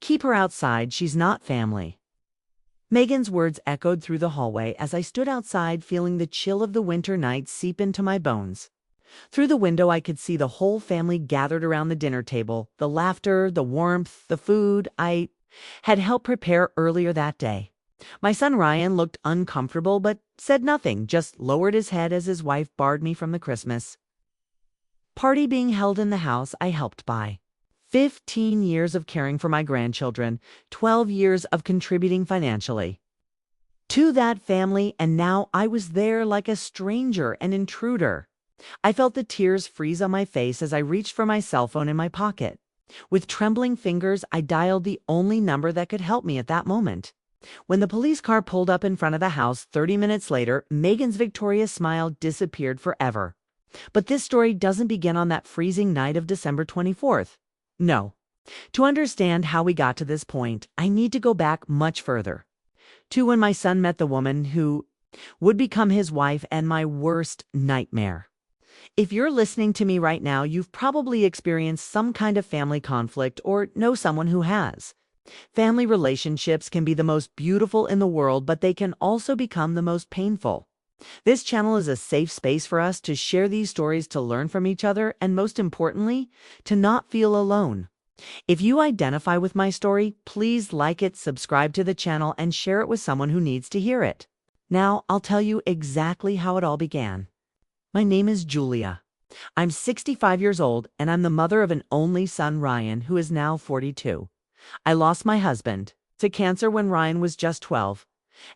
Keep her outside, she's not family." Megan's words echoed through the hallway as I stood outside feeling the chill of the winter night seep into my bones. Through the window I could see the whole family gathered around the dinner table, the laughter, the warmth, the food I had helped prepare earlier that day. My son Ryan looked uncomfortable but said nothing, just lowered his head as his wife barred me from the Christmas party being held in the house I helped buy. 15 years of caring for my grandchildren, 12 years of contributing financially to that family, and now I was there like a stranger, an intruder. I felt the tears freeze on my face as I reached for my cell phone in my pocket. With trembling fingers, I dialed the only number that could help me at that moment. When the police car pulled up in front of the house 30 minutes later, Megan's victorious smile disappeared forever. But this story doesn't begin on that freezing night of December 24th. No. To understand how we got to this point, I need to go back much further. To when my son met the woman who would become his wife and my worst nightmare. If you're listening to me right now, you've probably experienced some kind of family conflict or know someone who has. Family relationships can be the most beautiful in the world, but they can also become the most painful. This channel is a safe space for us to share these stories, to learn from each other, and most importantly, to not feel alone. If you identify with my story, please like it, subscribe to the channel, and share it with someone who needs to hear it. Now, I'll tell you exactly how it all began. My name is Julia. I'm 65 years old, and I'm the mother of an only son, Ryan, who is now 42. I lost my husband to cancer when Ryan was just 12.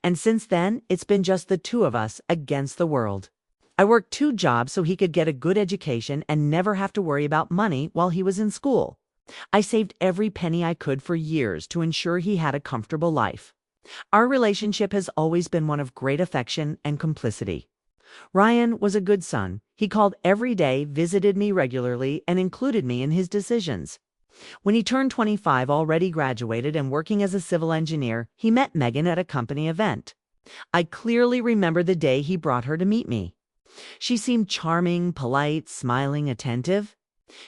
And since then, it's been just the two of us against the world. I worked 2 jobs so he could get a good education and never have to worry about money while he was in school. I saved every penny I could for years to ensure he had a comfortable life. Our relationship has always been one of great affection and complicity. Ryan was a good son. He called every day, visited me regularly, and included me in his decisions. When he turned 25, already graduated and working as a civil engineer, he met Megan at a company event. I clearly remember the day he brought her to meet me. She seemed charming, polite, smiling, attentive.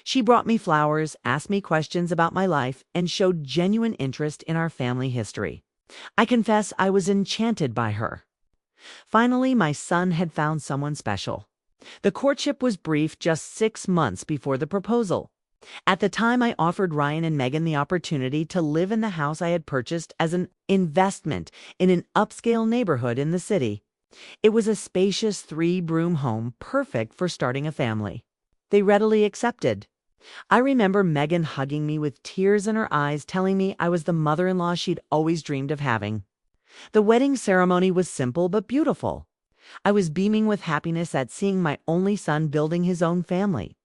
She brought me flowers, asked me questions about my life, and showed genuine interest in our family history. I confess I was enchanted by her. Finally, my son had found someone special. The courtship was brief, just 6 months before the proposal. At the time, I offered Ryan and Megan the opportunity to live in the house I had purchased as an investment in an upscale neighborhood in the city. It was a spacious 3-bedroom home, perfect for starting a family. They readily accepted. I remember Megan hugging me with tears in her eyes, telling me I was the mother-in-law she'd always dreamed of having. The wedding ceremony was simple but beautiful. I was beaming with happiness at seeing my only son building his own family.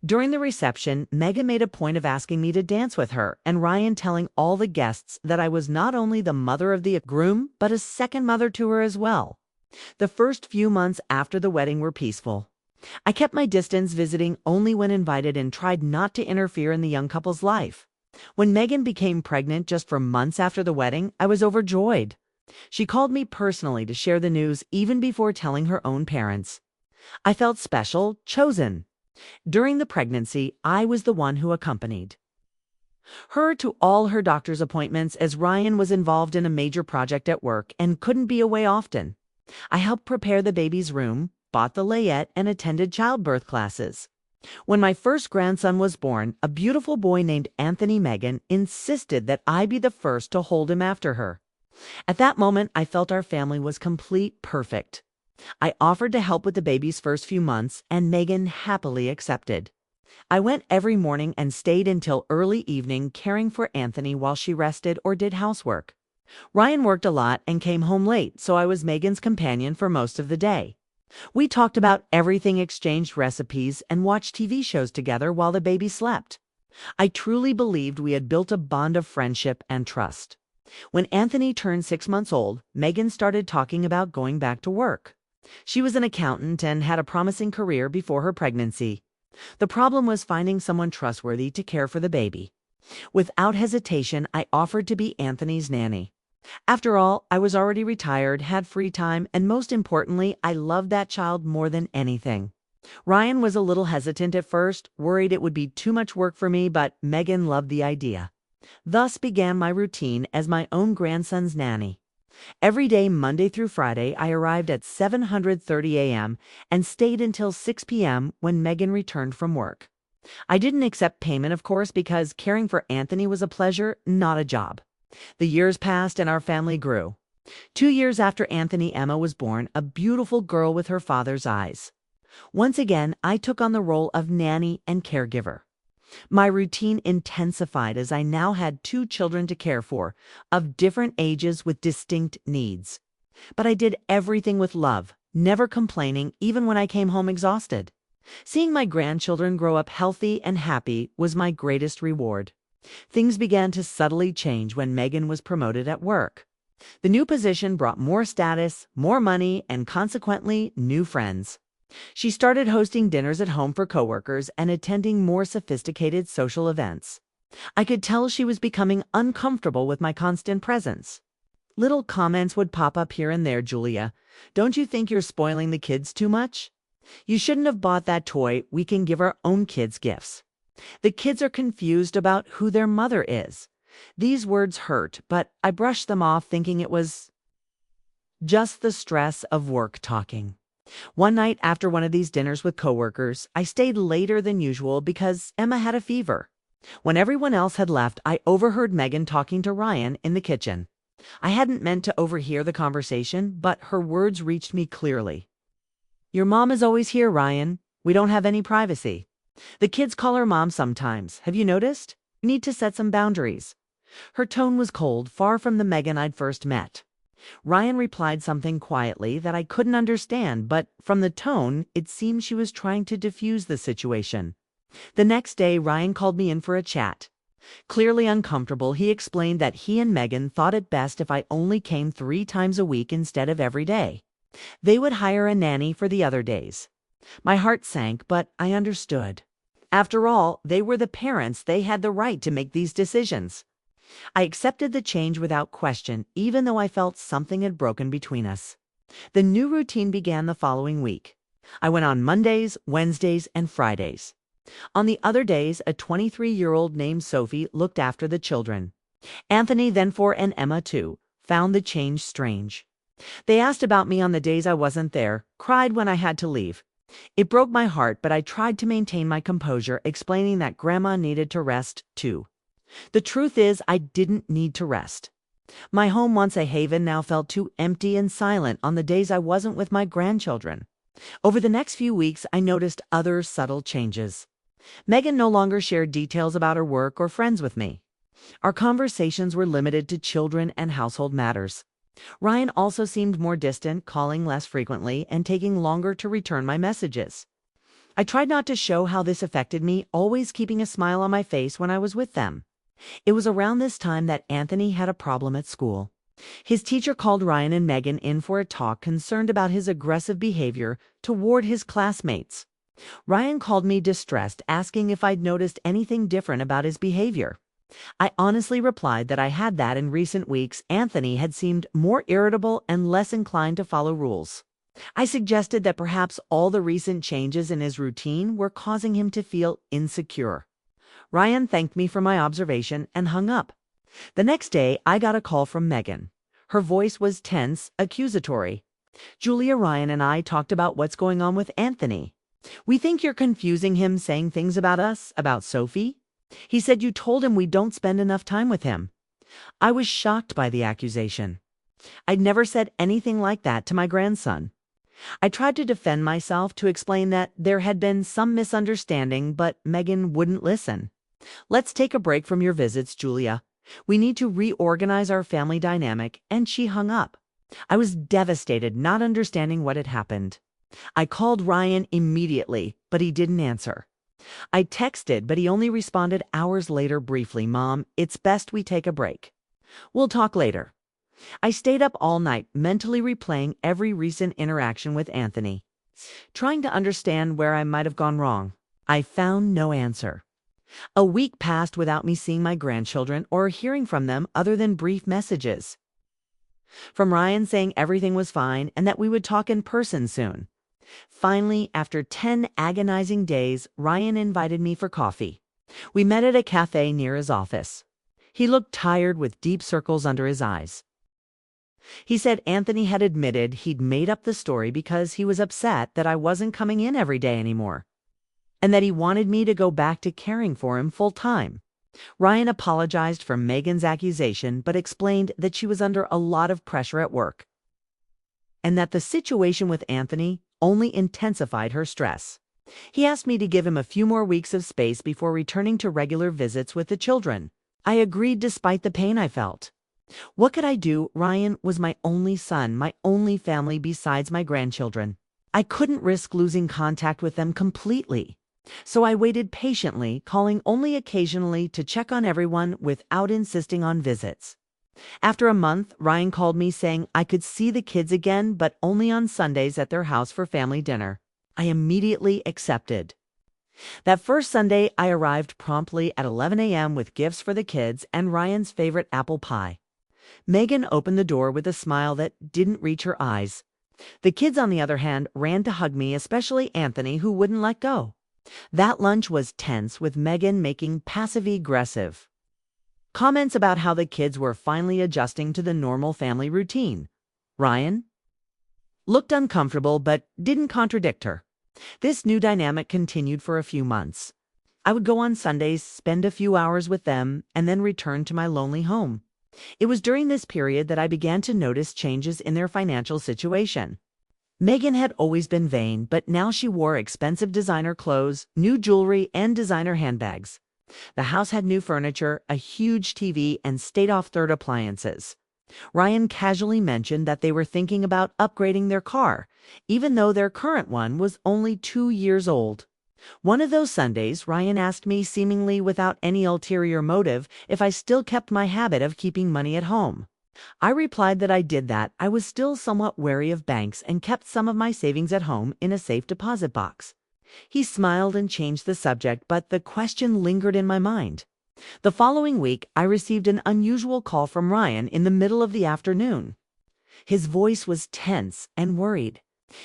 During the reception, Megan made a point of asking me to dance with her, and Ryan telling all the guests that I was not only the mother of the groom, but a second mother to her as well. The first few months after the wedding were peaceful. I kept my distance, visiting only when invited, and tried not to interfere in the young couple's life. When Megan became pregnant just for months after the wedding, I was overjoyed. She called me personally to share the news even before telling her own parents. I felt special, chosen. During the pregnancy, I was the one who accompanied her to all her doctor's appointments, as Ryan was involved in a major project at work and couldn't be away often. I helped prepare the baby's room, bought the layette, and attended childbirth classes. When my first grandson was born, a beautiful boy named Anthony, Megan insisted that I be the first to hold him after her. At that moment, I felt our family was complete, perfect. I offered to help with the baby's first few months, and Megan happily accepted. I went every morning and stayed until early evening, caring for Anthony while she rested or did housework. Ryan worked a lot and came home late, so I was Megan's companion for most of the day. We talked about everything, exchanged recipes, and watched TV shows together while the baby slept. I truly believed we had built a bond of friendship and trust. When Anthony turned 6 months old, Megan started talking about going back to work. She was an accountant and had a promising career before her pregnancy. The problem was finding someone trustworthy to care for the baby. Without hesitation, I offered to be Anthony's nanny. After all, I was already retired, had free time, and most importantly, I loved that child more than anything. Ryan was a little hesitant at first, worried it would be too much work for me, but Megan loved the idea. Thus began my routine as my own grandson's nanny. Every day, Monday through Friday, I arrived at 7:30 a.m. and stayed until 6 p.m. when Megan returned from work. I didn't accept payment, of course, because caring for Anthony was a pleasure, not a job. The years passed and our family grew. 2 years after Anthony, Emma was born, a beautiful girl with her father's eyes. Once again, I took on the role of nanny and caregiver. My routine intensified as I now had 2 children to care for, of different ages with distinct needs. But I did everything with love, never complaining even when I came home exhausted. Seeing my grandchildren grow up healthy and happy was my greatest reward. Things began to subtly change when Megan was promoted at work. The new position brought more status, more money, and consequently, new friends. She started hosting dinners at home for coworkers and attending more sophisticated social events. I could tell she was becoming uncomfortable with my constant presence. Little comments would pop up here and there. "Julia, don't you think you're spoiling the kids too much? You shouldn't have bought that toy. We can give our own kids gifts. The kids are confused about who their mother is." These words hurt, but I brushed them off, thinking it was just the stress of work talking. One night after one of these dinners with coworkers, I stayed later than usual because Emma had a fever. When everyone else had left, I overheard Megan talking to Ryan in the kitchen. I hadn't meant to overhear the conversation, but her words reached me clearly. "Your mom is always here, Ryan. We don't have any privacy. The kids call her mom sometimes. Have you noticed? You need to set some boundaries." Her tone was cold, far from the Megan I'd first met. Ryan replied something quietly that I couldn't understand, but from the tone, it seemed she was trying to diffuse the situation. The next day, Ryan called me in for a chat. Clearly uncomfortable, he explained that he and Megan thought it best if I only came 3 times a week instead of every day. They would hire a nanny for the other days. My heart sank, but I understood. After all, they were the parents. They had the right to make these decisions. I accepted the change without question, even though I felt something had broken between us. The new routine began the following week. I went on Mondays, Wednesdays, and Fridays. On the other days, a 23-year-old named Sophie looked after the children. Anthony, then 4, and Emma, 2, found the change strange. They asked about me on the days I wasn't there, cried when I had to leave. It broke my heart, but I tried to maintain my composure, explaining that Grandma needed to rest, too. The truth is, I didn't need to rest. My home, once a haven, now felt too empty and silent on the days I wasn't with my grandchildren. Over the next few weeks, I noticed other subtle changes. Megan no longer shared details about her work or friends with me. Our conversations were limited to children and household matters. Ryan also seemed more distant, calling less frequently and taking longer to return my messages. I tried not to show how this affected me, always keeping a smile on my face when I was with them. It was around this time that Anthony had a problem at school. His teacher called Ryan and Megan in for a talk, concerned about his aggressive behavior toward his classmates. Ryan called me distressed, asking if I'd noticed anything different about his behavior. I honestly replied that I had that in recent weeks. Anthony had seemed more irritable and less inclined to follow rules. I suggested that perhaps all the recent changes in his routine were causing him to feel insecure. Ryan thanked me for my observation and hung up. The next day, I got a call from Megan. Her voice was tense, accusatory. "Julia, Ryan and I talked about what's going on with Anthony. We think you're confusing him, saying things about us, about Sophie. He said you told him we don't spend enough time with him." I was shocked by the accusation. I'd never said anything like that to my grandson. I tried to defend myself, to explain that there had been some misunderstanding, but Megan wouldn't listen. "Let's take a break from your visits, Julia. We need to reorganize our family dynamic," and she hung up. I was devastated, not understanding what had happened. I called Ryan immediately, but he didn't answer. I texted, but he only responded hours later briefly, "Mom, it's best we take a break. We'll talk later." I stayed up all night, mentally replaying every recent interaction with Anthony, trying to understand where I might have gone wrong. I found no answer. A week passed without me seeing my grandchildren or hearing from them other than brief messages from Ryan saying everything was fine and that we would talk in person soon. Finally, after 10 agonizing days, Ryan invited me for coffee. We met at a cafe near his office. He looked tired with deep circles under his eyes. He said Anthony had admitted he'd made up the story because he was upset that I wasn't coming in every day anymore, and that he wanted me to go back to caring for him full time. Ryan apologized for Megan's accusation, but explained that she was under a lot of pressure at work, and that the situation with Anthony only intensified her stress. He asked me to give him a few more weeks of space before returning to regular visits with the children. I agreed despite the pain I felt. What could I do? Ryan was my only son, my only family besides my grandchildren. I couldn't risk losing contact with them completely. So I waited patiently, calling only occasionally to check on everyone without insisting on visits. After a month, Ryan called me saying I could see the kids again, but only on Sundays at their house for family dinner. I immediately accepted. That first Sunday, I arrived promptly at 11 a.m. with gifts for the kids and Ryan's favorite apple pie. Megan opened the door with a smile that didn't reach her eyes. The kids, on the other hand, ran to hug me, especially Anthony, who wouldn't let go. That lunch was tense, with Megan making passive-aggressive comments about how the kids were finally adjusting to the normal family routine. Ryan looked uncomfortable but didn't contradict her. This new dynamic continued for a few months. I would go on Sundays, spend a few hours with them, and then return to my lonely home. It was during this period that I began to notice changes in their financial situation. Megan had always been vain, but now she wore expensive designer clothes, new jewelry, and designer handbags. The house had new furniture, a huge TV, and state-of-the-art appliances. Ryan casually mentioned that they were thinking about upgrading their car, even though their current one was only 2 years old. One of those Sundays, Ryan asked me, seemingly without any ulterior motive, if I still kept my habit of keeping money at home. I replied that I did that. I was still somewhat wary of banks and kept some of my savings at home in a safe deposit box. He smiled and changed the subject, but the question lingered in my mind. The following week, I received an unusual call from Ryan in the middle of the afternoon. His voice was tense and worried.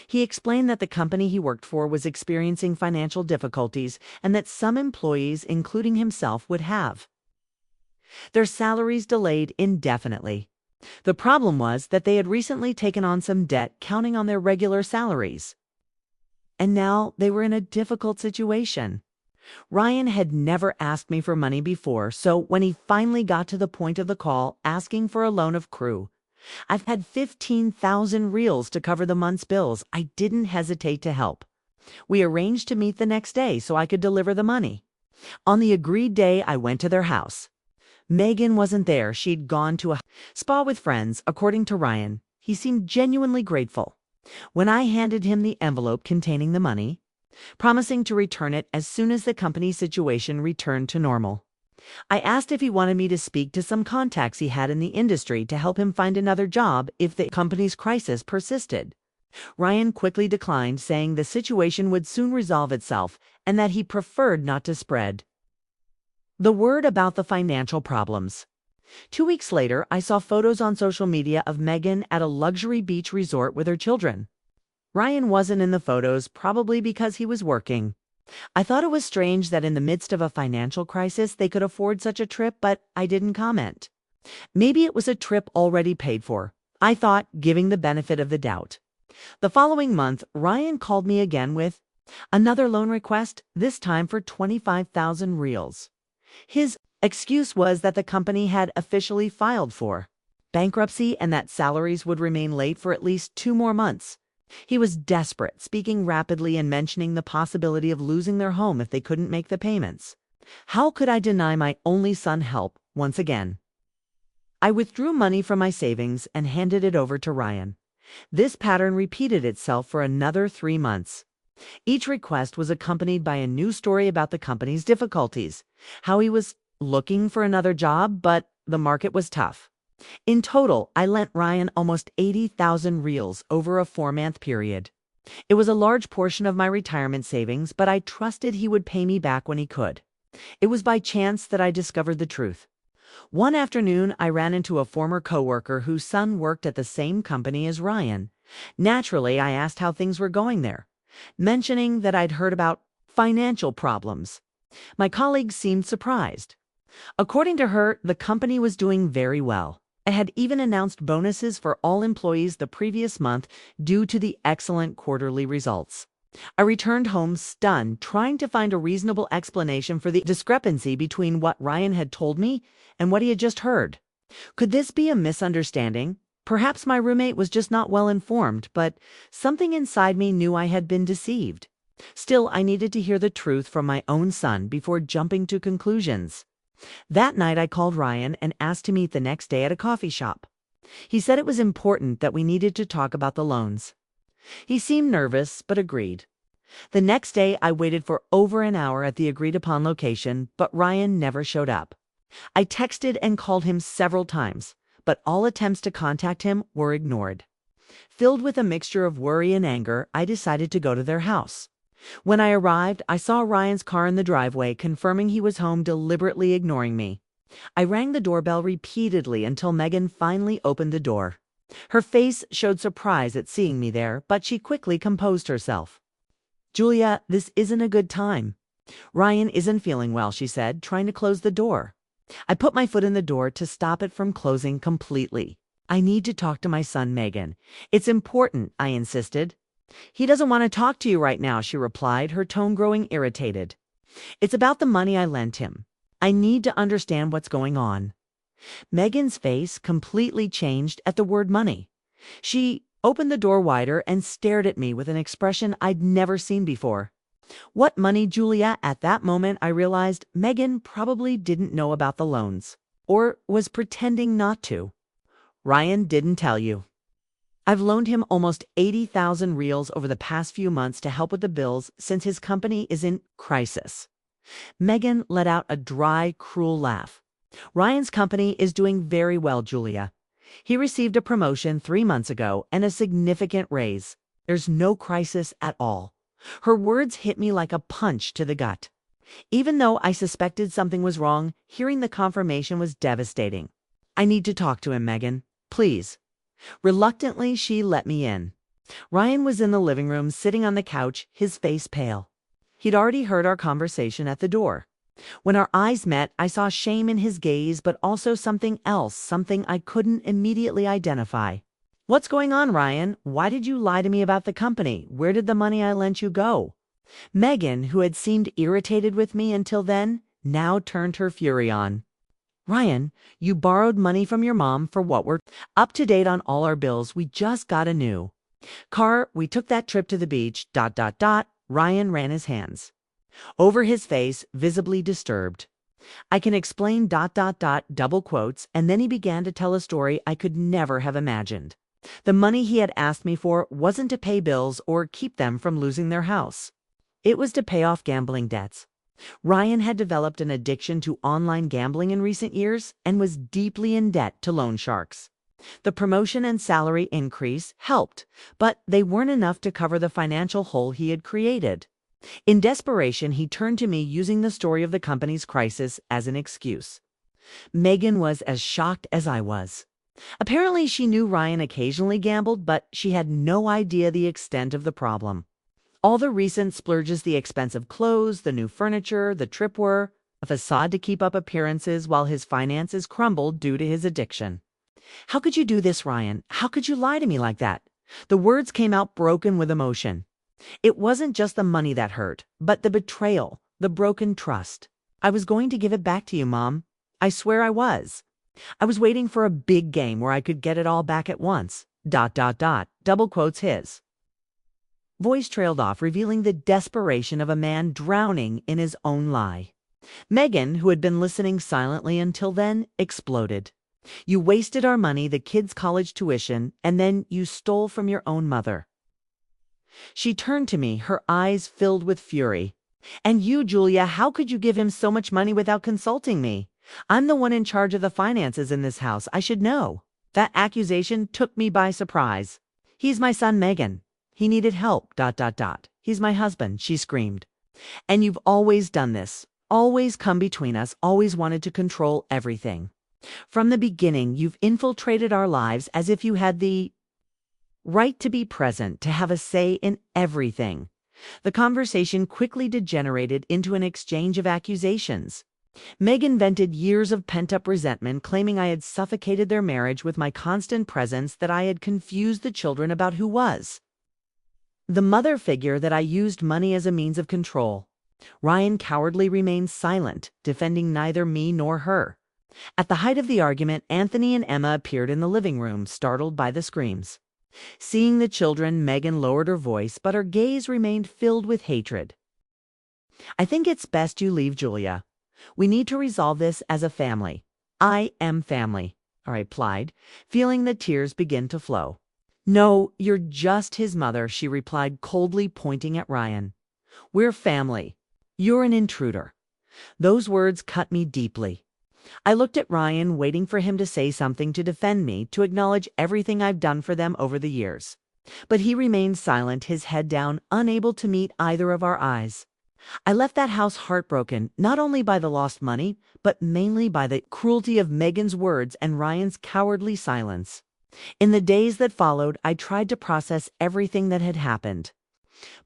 He explained that the company he worked for was experiencing financial difficulties and that some employees, including himself, would have their salaries delayed indefinitely. The problem was that they had recently taken on some debt counting on their regular salaries, and now they were in a difficult situation. Ryan had never asked me for money before, so when he finally got to the point of the call asking for a loan of crew, I've had 15,000 reals to cover the month's bills. I didn't hesitate to help. We arranged to meet the next day so I could deliver the money. On the agreed day, I went to their house. Megan wasn't there. She'd gone to a spa with friends, according to Ryan. He seemed genuinely grateful. When I handed him the envelope containing the money, promising to return it as soon as the company's situation returned to normal, I asked if he wanted me to speak to some contacts he had in the industry to help him find another job if the company's crisis persisted. Ryan quickly declined, saying the situation would soon resolve itself and that he preferred not to spread the word about the financial problems. 2 weeks later, I saw photos on social media of Megan at a luxury beach resort with her children. Ryan wasn't in the photos, probably because he was working. I thought it was strange that in the midst of a financial crisis they could afford such a trip, but I didn't comment. Maybe it was a trip already paid for, I thought, giving the benefit of the doubt. The following month, Ryan called me again with another loan request, this time for 25,000 reals. His excuse was that the company had officially filed for bankruptcy and that salaries would remain late for at least 2 more months. He was desperate, speaking rapidly and mentioning the possibility of losing their home if they couldn't make the payments. How could I deny my only son help once again? I withdrew money from my savings and handed it over to Ryan. This pattern repeated itself for another 3 months. Each request was accompanied by a new story about the company's difficulties, how he was looking for another job, but the market was tough. In total, I lent Ryan almost 80,000 reals over a 4-month period. It was a large portion of my retirement savings, but I trusted he would pay me back when he could. It was by chance that I discovered the truth. One afternoon, I ran into a former coworker whose son worked at the same company as Ryan. Naturally, I asked how things were going there, mentioning that I'd heard about financial problems. My colleague seemed surprised. According to her, the company was doing very well. It had even announced bonuses for all employees the previous month due to the excellent quarterly results. I returned home stunned, trying to find a reasonable explanation for the discrepancy between what Ryan had told me and what he had just heard. Could this be a misunderstanding? Perhaps my roommate was just not well informed, but something inside me knew I had been deceived. Still, I needed to hear the truth from my own son before jumping to conclusions. That night, I called Ryan and asked to meet the next day at a coffee shop. He said it was important that we needed to talk about the loans. He seemed nervous, but agreed. The next day, I waited for over an hour at the agreed-upon location, but Ryan never showed up. I texted and called him several times, but all attempts to contact him were ignored. Filled with a mixture of worry and anger, I decided to go to their house. When I arrived, I saw Ryan's car in the driveway, confirming he was home, deliberately ignoring me. I rang the doorbell repeatedly until Megan finally opened the door. Her face showed surprise at seeing me there, but she quickly composed herself. "Julia, this isn't a good time. Ryan isn't feeling well," she said, trying to close the door. I put my foot in the door to stop it from closing completely. "I need to talk to my son, Megan. It's important," I insisted. "He doesn't want to talk to you right now," she replied, her tone growing irritated. "It's about the money I lent him. I need to understand what's going on." Megan's face completely changed at the word money. She opened the door wider and stared at me with an expression I'd never seen before. "What money, Julia?" At that moment, I realized Megan probably didn't know about the loans, or was pretending not to. "Ryan didn't tell you. I've loaned him almost 80,000 reals over the past few months to help with the bills since his company is in crisis." Megan let out a dry, cruel laugh. "Ryan's company is doing very well, Julia. He received a promotion 3 months ago and a significant raise. There's no crisis at all." Her words hit me like a punch to the gut. Even though I suspected something was wrong, hearing the confirmation was devastating. "I need to talk to him, Megan. Please." Reluctantly, she let me in. Ryan was in the living room, sitting on the couch, his face pale. He'd already heard our conversation at the door. When our eyes met, I saw shame in his gaze, but also something else, something I couldn't immediately identify. "What's going on, Ryan? Why did you lie to me about the company? Where did the money I lent you go?" Megan, who had seemed irritated with me until then, now turned her fury on. "Ryan, you borrowed money from your mom for what? We're up to date on all our bills. We just got a new car. We took that trip to the beach, ... Ryan ran his hands over his face, visibly disturbed. "I can explain ... double quotes, and then he began to tell a story I could never have imagined. The money he had asked me for wasn't to pay bills or keep them from losing their house. It was to pay off gambling debts. Ryan had developed an addiction to online gambling in recent years and was deeply in debt to loan sharks. The promotion and salary increase helped, but they weren't enough to cover the financial hole he had created. In desperation, he turned to me, using the story of the company's crisis as an excuse." Megan was as shocked as I was. Apparently, she knew Ryan occasionally gambled, but she had no idea the extent of the problem. All the recent splurges, the expensive clothes, the new furniture, the trip were a facade to keep up appearances while his finances crumbled due to his addiction. "How could you do this, Ryan? How could you lie to me like that?" The words came out broken with emotion. It wasn't just the money that hurt, but the betrayal, the broken trust. "I was going to give it back to you, Mom. I swear I was. I was waiting for a big game where I could get it all back at once. ... double quotes his voice trailed off, revealing the desperation of a man drowning in his own lie. Megan, who had been listening silently until then, exploded. "You wasted our money, the kids' college tuition, and then you stole from your own mother." She turned to me, her eyes filled with fury. "And you, Julia, how could you give him so much money without consulting me? I'm the one in charge of the finances in this house. I should know." That accusation took me by surprise. "He's my son, Megan. He needed help, ... He's my husband," she screamed. "And you've always done this, always come between us, always wanted to control everything. From the beginning, you've infiltrated our lives as if you had the right to be present, to have a say in everything." The conversation quickly degenerated into an exchange of accusations. Megan vented years of pent-up resentment, claiming I had suffocated their marriage with my constant presence, that I had confused the children about who was the mother figure, that I used money as a means of control. Ryan cowardly remained silent, defending neither me nor her. At the height of the argument, Anthony and Emma appeared in the living room, startled by the screams. Seeing the children, Megan lowered her voice, but her gaze remained filled with hatred. "I think it's best you leave, Julia. We need to resolve this as a family." "I am family," I replied, feeling the tears begin to flow. "No, you're just his mother," she replied, coldly pointing at Ryan. "We're family. You're an intruder." Those words cut me deeply. I looked at Ryan, waiting for him to say something to defend me, to acknowledge everything I've done for them over the years. But he remained silent, his head down, unable to meet either of our eyes. I left that house heartbroken, not only by the lost money, but mainly by the cruelty of Megan's words and Ryan's cowardly silence. In the days that followed, I tried to process everything that had happened.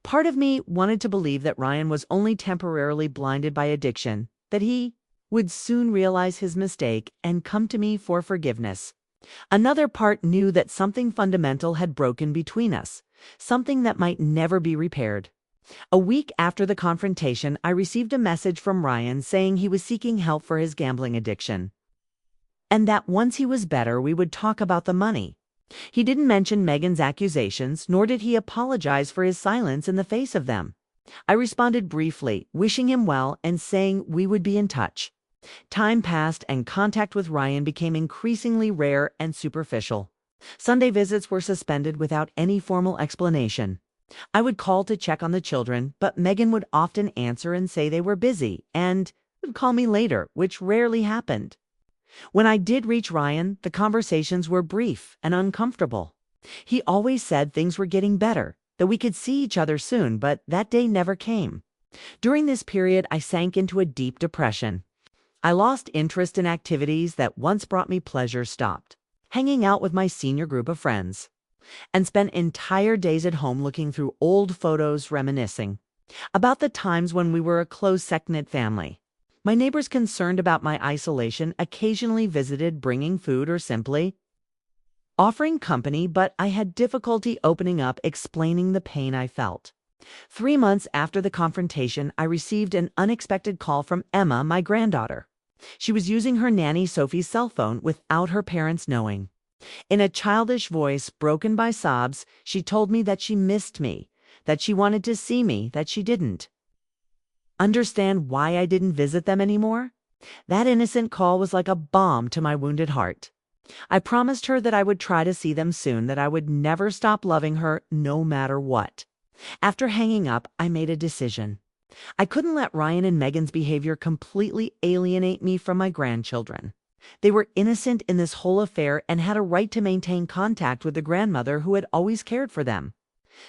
Part of me wanted to believe that Ryan was only temporarily blinded by addiction, that he would soon realize his mistake and come to me for forgiveness. Another part knew that something fundamental had broken between us, something that might never be repaired. A week after the confrontation, I received a message from Ryan saying he was seeking help for his gambling addiction, and that once he was better, we would talk about the money. He didn't mention Megan's accusations, nor did he apologize for his silence in the face of them. I responded briefly, wishing him well and saying we would be in touch. Time passed, and contact with Ryan became increasingly rare and superficial. Sunday visits were suspended without any formal explanation. I would call to check on the children, but Megan would often answer and say they were busy, and would call me later, which rarely happened. When I did reach Ryan, the conversations were brief and uncomfortable. He always said things were getting better, that we could see each other soon, but that day never came. During this period, I sank into a deep depression. I lost interest in activities that once brought me pleasure, stopped hanging out with my senior group of friends, and spent entire days at home looking through old photos, reminiscing about the times when we were a close, knit family. My neighbors, concerned about my isolation, occasionally visited, bringing food or simply offering company, but I had difficulty opening up, explaining the pain I felt. 3 months after the confrontation, I received an unexpected call from Emma, my granddaughter. She was using her nanny Sophie's cell phone without her parents knowing. In a childish voice broken by sobs, she told me that she missed me, that she wanted to see me, that she didn't understand why I didn't visit them anymore. That innocent call was like a balm to my wounded heart. I promised her that I would try to see them soon, that I would never stop loving her, no matter what. After hanging up, I made a decision. I couldn't let Ryan and Megan's behavior completely alienate me from my grandchildren. They were innocent in this whole affair and had a right to maintain contact with the grandmother who had always cared for them.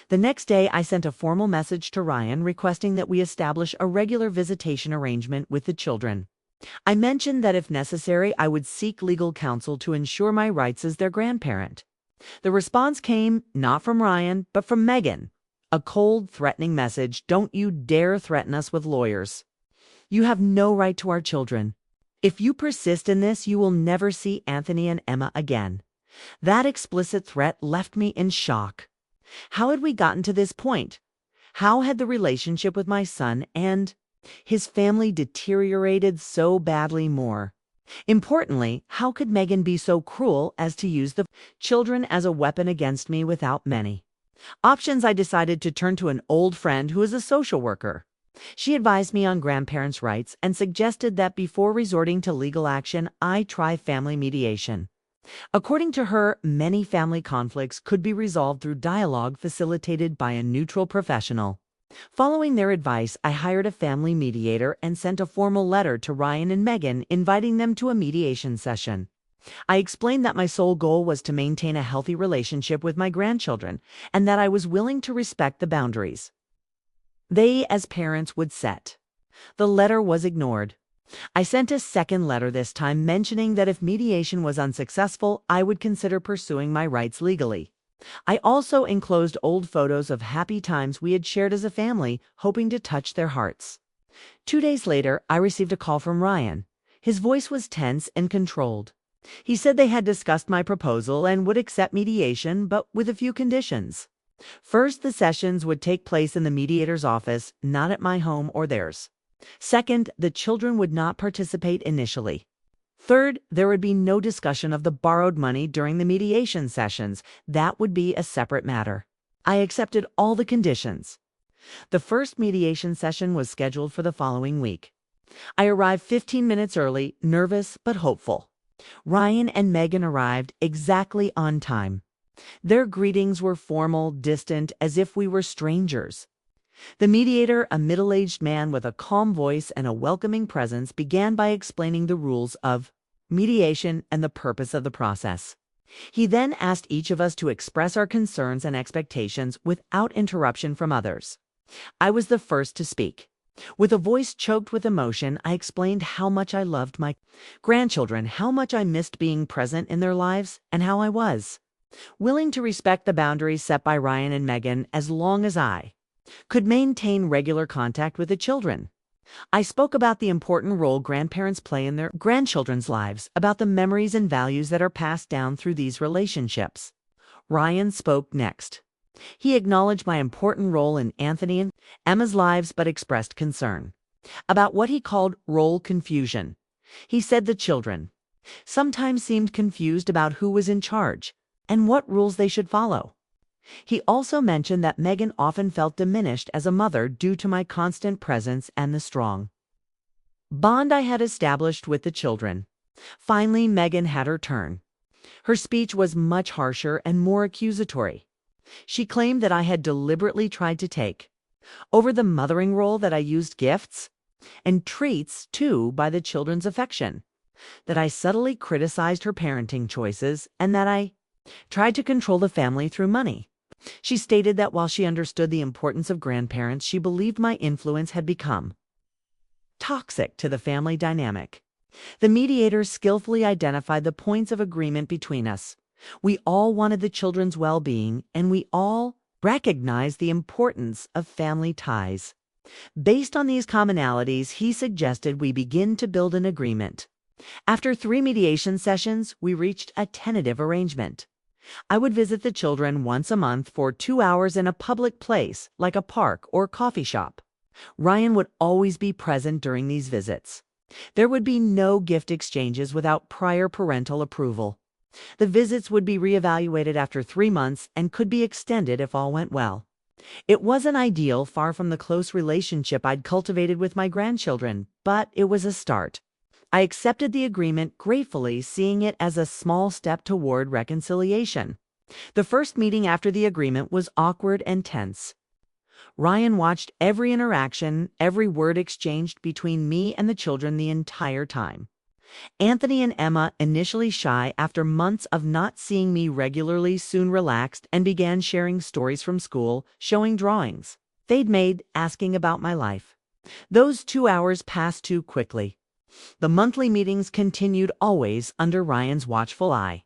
The next day, I sent a formal message to Ryan requesting that we establish a regular visitation arrangement with the children. I mentioned that if necessary, I would seek legal counsel to ensure my rights as their grandparent. The response came not from Ryan, but from Megan. A cold, threatening message: "Don't you dare threaten us with lawyers. You have no right to our children. If you persist in this, you will never see Anthony and Emma again." That explicit threat left me in shock. How had we gotten to this point? How had the relationship with my son and his family deteriorated so badly more? Importantly, how could Megan be so cruel as to use the children as a weapon against me without many options? I decided to turn to an old friend who is a social worker. She advised me on grandparents' rights and suggested that before resorting to legal action, I try family mediation. According to her, many family conflicts could be resolved through dialogue facilitated by a neutral professional. Following their advice, I hired a family mediator and sent a formal letter to Ryan and Megan inviting them to a mediation session. I explained that my sole goal was to maintain a healthy relationship with my grandchildren and that I was willing to respect the boundaries they, as parents, would set. The letter was ignored. I sent a second letter, this time mentioning that if mediation was unsuccessful, I would consider pursuing my rights legally. I also enclosed old photos of happy times we had shared as a family, hoping to touch their hearts. 2 days later, I received a call from Ryan. His voice was tense and controlled. He said they had discussed my proposal and would accept mediation, but with a few conditions. First, the sessions would take place in the mediator's office, not at my home or theirs. Second, the children would not participate initially. Third, there would be no discussion of the borrowed money during the mediation sessions. That would be a separate matter. I accepted all the conditions. The first mediation session was scheduled for the following week. I arrived 15 minutes early, nervous but hopeful. Ryan and Megan arrived exactly on time. Their greetings were formal, distant, as if we were strangers. The mediator, a middle-aged man with a calm voice and a welcoming presence, began by explaining the rules of mediation and the purpose of the process. He then asked each of us to express our concerns and expectations without interruption from others. I was the first to speak. With a voice choked with emotion, I explained how much I loved my grandchildren, how much I missed being present in their lives, and how I was willing to respect the boundaries set by Ryan and Megan as long as I could maintain regular contact with the children. I spoke about the important role grandparents play in their grandchildren's lives, about the memories and values that are passed down through these relationships. Ryan spoke next. He acknowledged my important role in Anthony and Emma's lives, but expressed concern about what he called role confusion. He said the children sometimes seemed confused about who was in charge and what rules they should follow. He also mentioned that Megan often felt diminished as a mother due to my constant presence and the strong bond I had established with the children. Finally, Megan had her turn. Her speech was much harsher and more accusatory. She claimed that I had deliberately tried to take over the mothering role, that I used gifts and treats, too, by the children's affection, that I subtly criticized her parenting choices, and that I tried to control the family through money. She stated that while she understood the importance of grandparents, she believed my influence had become toxic to the family dynamic. The mediators skillfully identified the points of agreement between us. We all wanted the children's well-being, and we all recognized the importance of family ties. Based on these commonalities, he suggested we begin to build an agreement. After 3 mediation sessions, we reached a tentative arrangement. I would visit the children once a month for 2 hours in a public place, like a park or coffee shop. Ryan would always be present during these visits. There would be no gift exchanges without prior parental approval. The visits would be reevaluated after 3 months and could be extended if all went well. It wasn't ideal, far from the close relationship I'd cultivated with my grandchildren, but it was a start. I accepted the agreement gratefully, seeing it as a small step toward reconciliation. The first meeting after the agreement was awkward and tense. Ryan watched every interaction, every word exchanged between me and the children the entire time. Anthony and Emma, initially shy after months of not seeing me regularly, soon relaxed and began sharing stories from school, showing drawings they'd made, asking about my life. Those 2 hours passed too quickly. The monthly meetings continued, always under Ryan's watchful eye.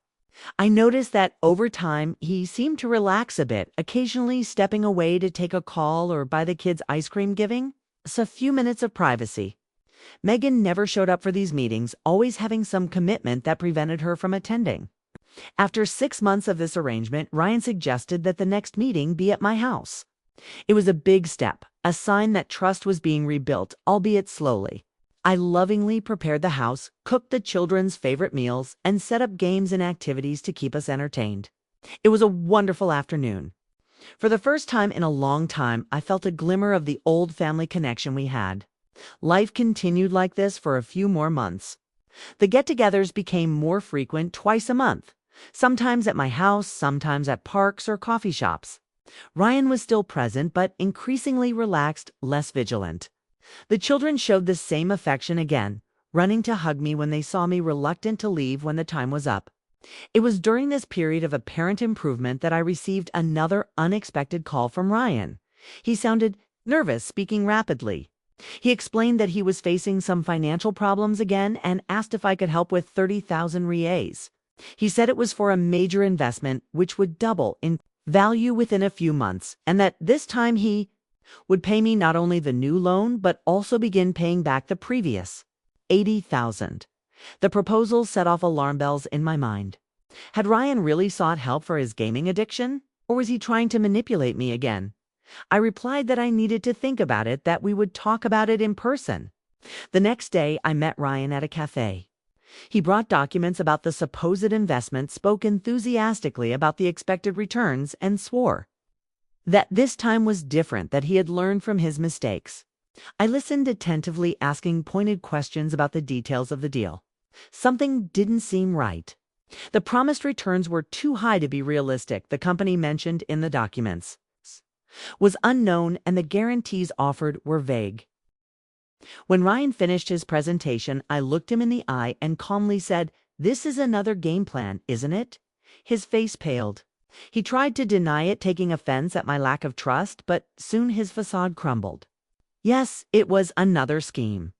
I noticed that over time he seemed to relax a bit, occasionally stepping away to take a call or buy the kids ice cream, giving us a few minutes of privacy. Megan never showed up for these meetings, always having some commitment that prevented her from attending. After 6 months of this arrangement, Ryan suggested that the next meeting be at my house. It was a big step, a sign that trust was being rebuilt, albeit slowly. I lovingly prepared the house, cooked the children's favorite meals, and set up games and activities to keep us entertained. It was a wonderful afternoon. For the first time in a long time, I felt a glimmer of the old family connection we had. Life continued like this for a few more months. The get-togethers became more frequent, twice a month, sometimes at my house, sometimes at parks or coffee shops. Ryan was still present, but increasingly relaxed, less vigilant. The children showed the same affection again, running to hug me when they saw me reluctant to leave when the time was up. It was during this period of apparent improvement that I received another unexpected call from Ryan. He sounded nervous, speaking rapidly. He explained that he was facing some financial problems again and asked if I could help with 30,000 reais. He said it was for a major investment which would double in value within a few months, and that this time he would pay me not only the new loan, but also begin paying back the previous $80,000. The proposal set off alarm bells in my mind. Had Ryan really sought help for his gaming addiction, or was he trying to manipulate me again? I replied that I needed to think about it, that we would talk about it in person. The next day, I met Ryan at a cafe. He brought documents about the supposed investment, spoke enthusiastically about the expected returns, and swore that this time was different, that he had learned from his mistakes. I listened attentively, asking pointed questions about the details of the deal. Something didn't seem right. The promised returns were too high to be realistic, the company mentioned in the documents was unknown, and the guarantees offered were vague. When Ryan finished his presentation, I looked him in the eye and calmly said, "This is another game plan, isn't it?" His face paled. He tried to deny it, taking offense at my lack of trust, but soon his facade crumbled. Yes, it was another scheme.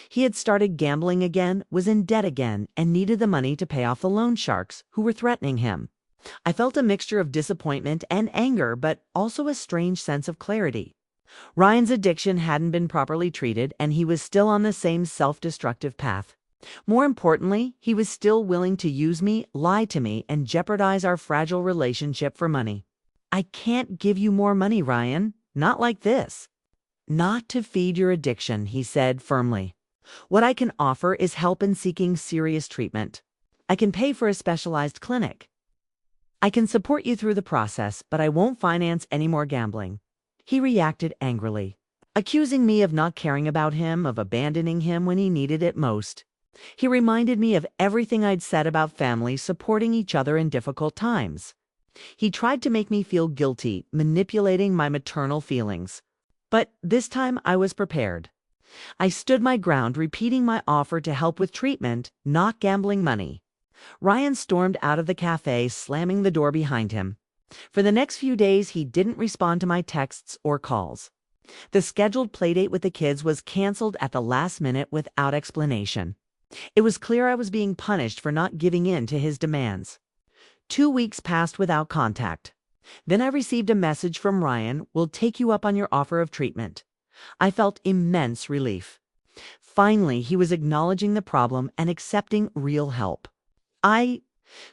He had started gambling again, was in debt again, and needed the money to pay off the loan sharks who were threatening him. I felt a mixture of disappointment and anger, but also a strange sense of clarity. Ryan's addiction hadn't been properly treated, and he was still on the same self-destructive path. More importantly, he was still willing to use me, lie to me, and jeopardize our fragile relationship for money. "I can't give you more money, Ryan. Not like this." "Not to feed your addiction," he said firmly. "What I can offer is help in seeking serious treatment. I can pay for a specialized clinic. I can support you through the process, but I won't finance any more gambling." He reacted angrily, accusing me of not caring about him, of abandoning him when he needed it most. He reminded me of everything I'd said about families supporting each other in difficult times. He tried to make me feel guilty, manipulating my maternal feelings. But this time I was prepared. I stood my ground, repeating my offer to help with treatment, not gambling money. Ryan stormed out of the cafe, slamming the door behind him. For the next few days, he didn't respond to my texts or calls. The scheduled playdate with the kids was canceled at the last minute without explanation. It was clear I was being punished for not giving in to his demands. 2 weeks passed without contact. Then I received a message from Ryan, "We'll take you up on your offer of treatment." I felt immense relief. Finally, he was acknowledging the problem and accepting real help. I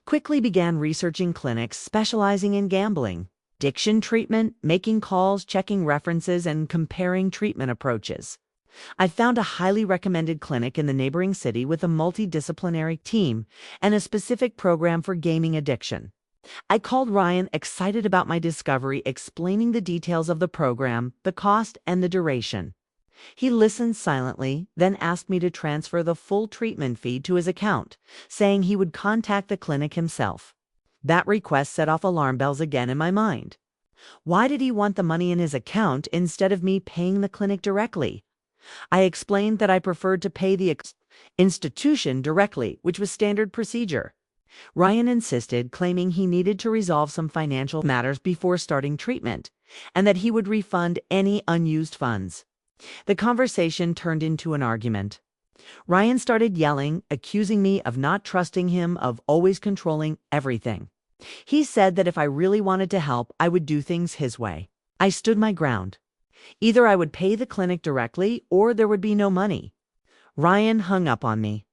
quickly began researching clinics specializing in gambling, addiction treatment, making calls, checking references, and comparing treatment approaches. I found a highly recommended clinic in the neighboring city with a multidisciplinary team and a specific program for gaming addiction. I called Ryan, excited about my discovery, explaining the details of the program, the cost, and the duration. He listened silently, then asked me to transfer the full treatment fee to his account, saying he would contact the clinic himself. That request set off alarm bells again in my mind. Why did he want the money in his account instead of me paying the clinic directly? I explained that I preferred to pay the institution directly, which was standard procedure. Ryan insisted, claiming he needed to resolve some financial matters before starting treatment, and that he would refund any unused funds. The conversation turned into an argument. Ryan started yelling, accusing me of not trusting him, of always controlling everything. He said that if I really wanted to help, I would do things his way. I stood my ground. Either I would pay the clinic directly, or there would be no money. Ryan hung up on me.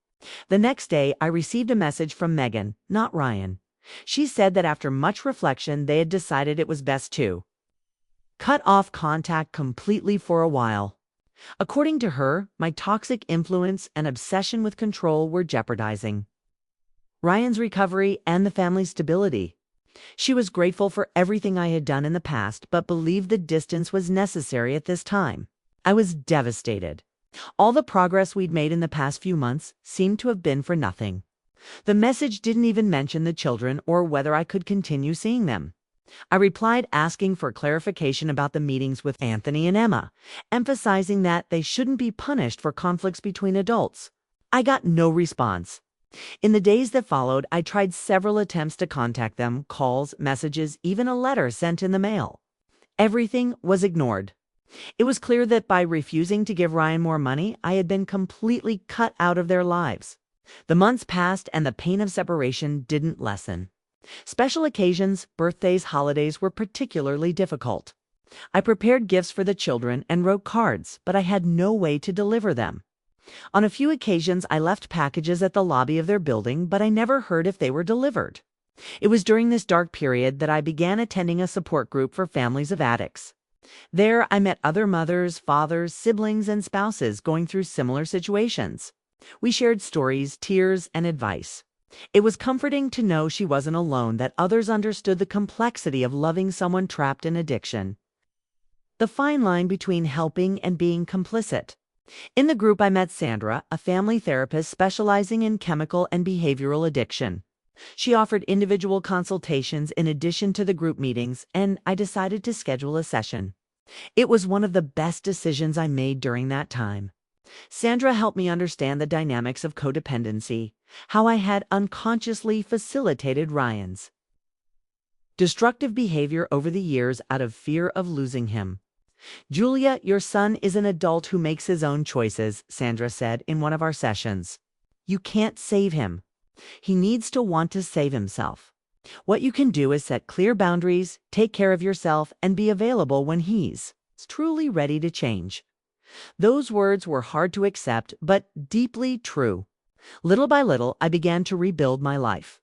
The next day, I received a message from Megan, not Ryan. She said that after much reflection, they had decided it was best to cut off contact completely for a while. According to her, my toxic influence and obsession with control were jeopardizing Ryan's recovery and the family's stability. She was grateful for everything I had done in the past, but believed the distance was necessary at this time. I was devastated. All the progress we'd made in the past few months seemed to have been for nothing. The message didn't even mention the children or whether I could continue seeing them. I replied asking for clarification about the meetings with Anthony and Emma, emphasizing that they shouldn't be punished for conflicts between adults. I got no response. In the days that followed, I tried several attempts to contact them, calls, messages, even a letter sent in the mail. Everything was ignored. It was clear that by refusing to give Ryan more money, I had been completely cut out of their lives. The months passed and the pain of separation didn't lessen. Special occasions, birthdays, holidays were particularly difficult. I prepared gifts for the children and wrote cards, but I had no way to deliver them. On a few occasions, I left packages at the lobby of their building, but I never heard if they were delivered. It was during this dark period that I began attending a support group for families of addicts. There, I met other mothers, fathers, siblings, and spouses going through similar situations. We shared stories, tears, and advice. It was comforting to know she wasn't alone, that others understood the complexity of loving someone trapped in addiction. The fine line between helping and being complicit. In the group, I met Sandra, a family therapist specializing in chemical and behavioral addiction. She offered individual consultations in addition to the group meetings, and I decided to schedule a session. It was one of the best decisions I made during that time. Sandra helped me understand the dynamics of codependency, how I had unconsciously facilitated Ryan's destructive behavior over the years out of fear of losing him. "Julia, your son is an adult who makes his own choices," Sandra said in one of our sessions. "You can't save him. He needs to want to save himself. What you can do is set clear boundaries, take care of yourself, and be available when he's truly ready to change." Those words were hard to accept, but deeply true. Little by little, I began to rebuild my life.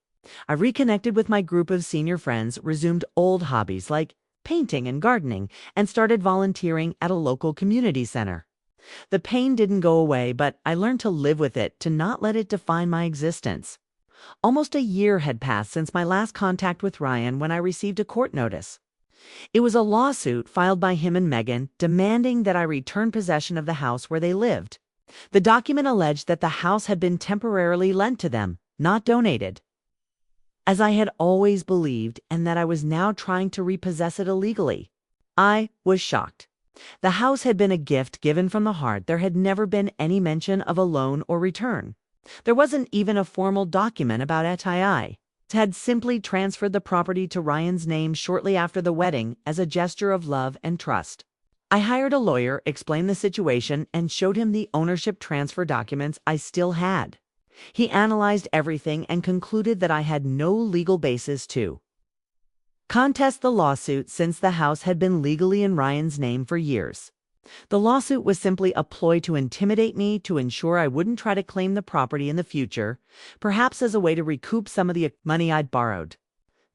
I reconnected with my group of senior friends, resumed old hobbies like painting and gardening, and started volunteering at a local community center. The pain didn't go away, but I learned to live with it, to not let it define my existence. Almost a year had passed since my last contact with Ryan when I received a court notice. It was a lawsuit filed by him and Megan demanding that I return possession of the house where they lived. The document alleged that the house had been temporarily lent to them, not donated, as I had always believed, and that I was now trying to repossess it illegally. I was shocked. The house had been a gift given from the heart. There had never been any mention of a loan or return. There wasn't even a formal document about it. I had simply transferred the property to Ryan's name shortly after the wedding as a gesture of love and trust. I hired a lawyer, explained the situation, and showed him the ownership transfer documents I still had. He analyzed everything and concluded that I had no legal basis to contest the lawsuit since the house had been legally in Ryan's name for years. The lawsuit was simply a ploy to intimidate me, to ensure I wouldn't try to claim the property in the future, perhaps as a way to recoup some of the money I'd borrowed.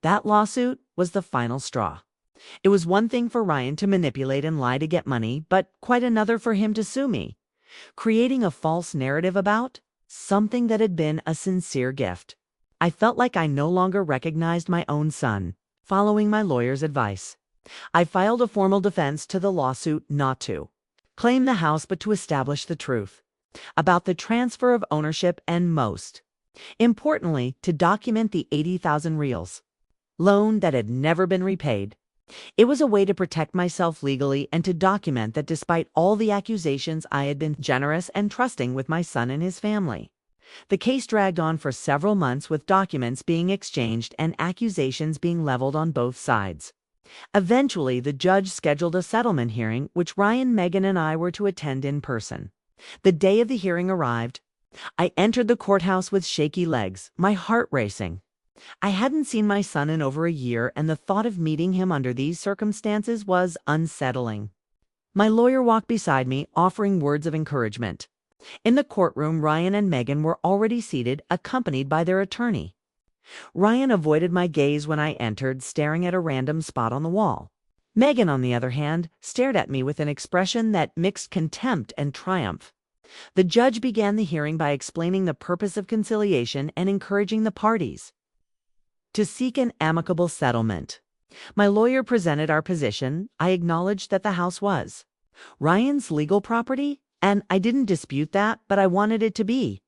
That lawsuit was the final straw. It was one thing for Ryan to manipulate and lie to get money, but quite another for him to sue me, creating a false narrative about something that had been a sincere gift. I felt like I no longer recognized my own son. Following my lawyer's advice, I filed a formal defense to the lawsuit, not to claim the house but to establish the truth about the transfer of ownership, and most importantly, to document the 80,000 reals loan that had never been repaid. It was a way to protect myself legally and to document that despite all the accusations, I had been generous and trusting with my son and his family. The case dragged on for several months, with documents being exchanged and accusations being leveled on both sides. Eventually, the judge scheduled a settlement hearing, which Ryan, Megan, and I were to attend in person. The day of the hearing arrived. I entered the courthouse with shaky legs, my heart racing. I hadn't seen my son in over a year, and the thought of meeting him under these circumstances was unsettling. My lawyer walked beside me, offering words of encouragement. In the courtroom, Ryan and Megan were already seated, accompanied by their attorney. Ryan avoided my gaze when I entered, staring at a random spot on the wall. Megan, on the other hand, stared at me with an expression that mixed contempt and triumph. The judge began the hearing by explaining the purpose of conciliation and encouraging the parties to seek an amicable settlement. My lawyer presented our position. I acknowledged that the house was Ryan's legal property, and I didn't dispute that, but I wanted it to be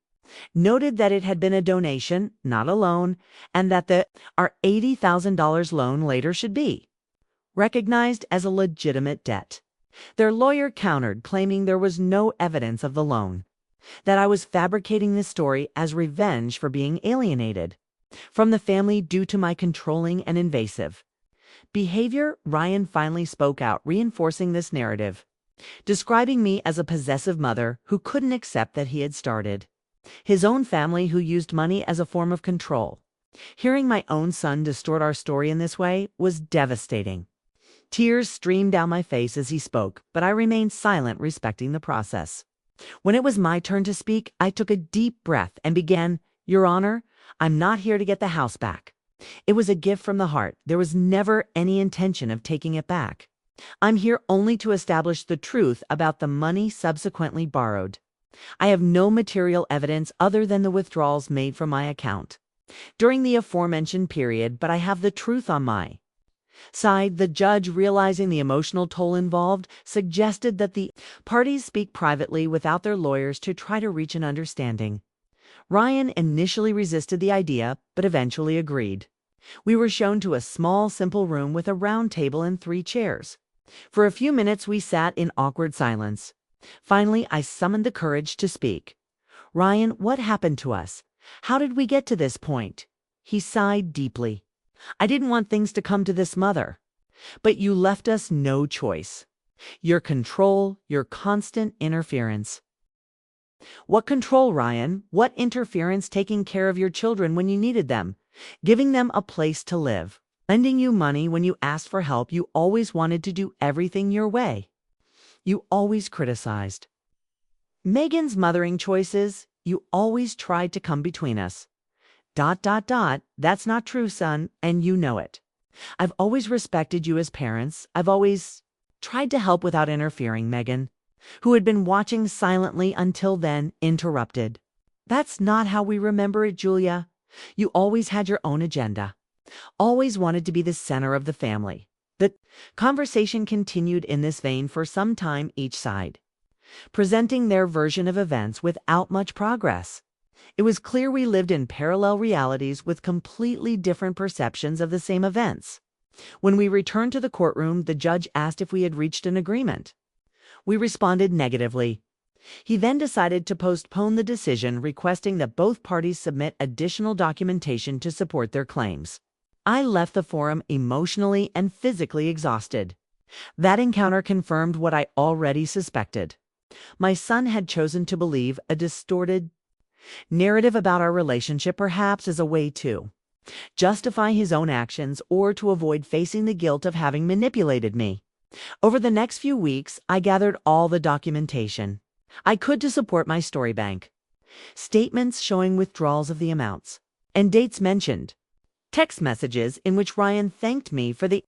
noted that it had been a donation, not a loan, and that our $80,000 loan later should be recognized as a legitimate debt. Their lawyer countered, claiming there was no evidence of the loan, that I was fabricating this story as revenge for being alienated from the family due to my controlling and invasive behavior. Ryan finally spoke out, reinforcing this narrative, describing me as a possessive mother who couldn't accept that he had started his own family, who used money as a form of control. Hearing my own son distort our story in this way was devastating. Tears streamed down my face as he spoke, but I remained silent, respecting the process. When it was my turn to speak, I took a deep breath and began, "Your Honor, I'm not here to get the house back. It was a gift from the heart. There was never any intention of taking it back. I'm here only to establish the truth about the money subsequently borrowed. I have no material evidence other than the withdrawals made from my account during the aforementioned period, but I have the truth on my side." The judge, realizing the emotional toll involved, suggested that the parties speak privately without their lawyers to try to reach an understanding. Ryan initially resisted the idea, but eventually agreed. We were shown to a small, simple room with a round table and 3 chairs. For a few minutes we sat in awkward silence. Finally, I summoned the courage to speak. "Ryan, what happened to us? How did we get to this point?" He sighed deeply. "I didn't want things to come to this, Mother. But you left us no choice. Your control, your constant interference." "What control, Ryan? What interference? Taking care of your children when you needed them, giving them a place to live, lending you money when you asked for help. You always wanted to do everything your way. You always criticized Megan's mothering choices. You always tried to come between us. ... That's not true, son, and you know it. I've always respected you as parents. I've always tried to help without interfering." Megan, who had been watching silently until then, interrupted. "That's not how we remember it, Julia. You always had your own agenda. Always wanted to be the center of the family." The conversation continued in this vein for some time, each side presenting their version of events without much progress. It was clear we lived in parallel realities with completely different perceptions of the same events. When we returned to the courtroom, the judge asked if we had reached an agreement. We responded negatively. He then decided to postpone the decision, requesting that both parties submit additional documentation to support their claims. I left the forum emotionally and physically exhausted. That encounter confirmed what I already suspected. My son had chosen to believe a distorted narrative about our relationship, perhaps as a way to justify his own actions or to avoid facing the guilt of having manipulated me. Over the next few weeks, I gathered all the documentation I could to support my story bank. Statements showing withdrawals of the amounts and dates mentioned. Text messages in which Ryan thanked me for the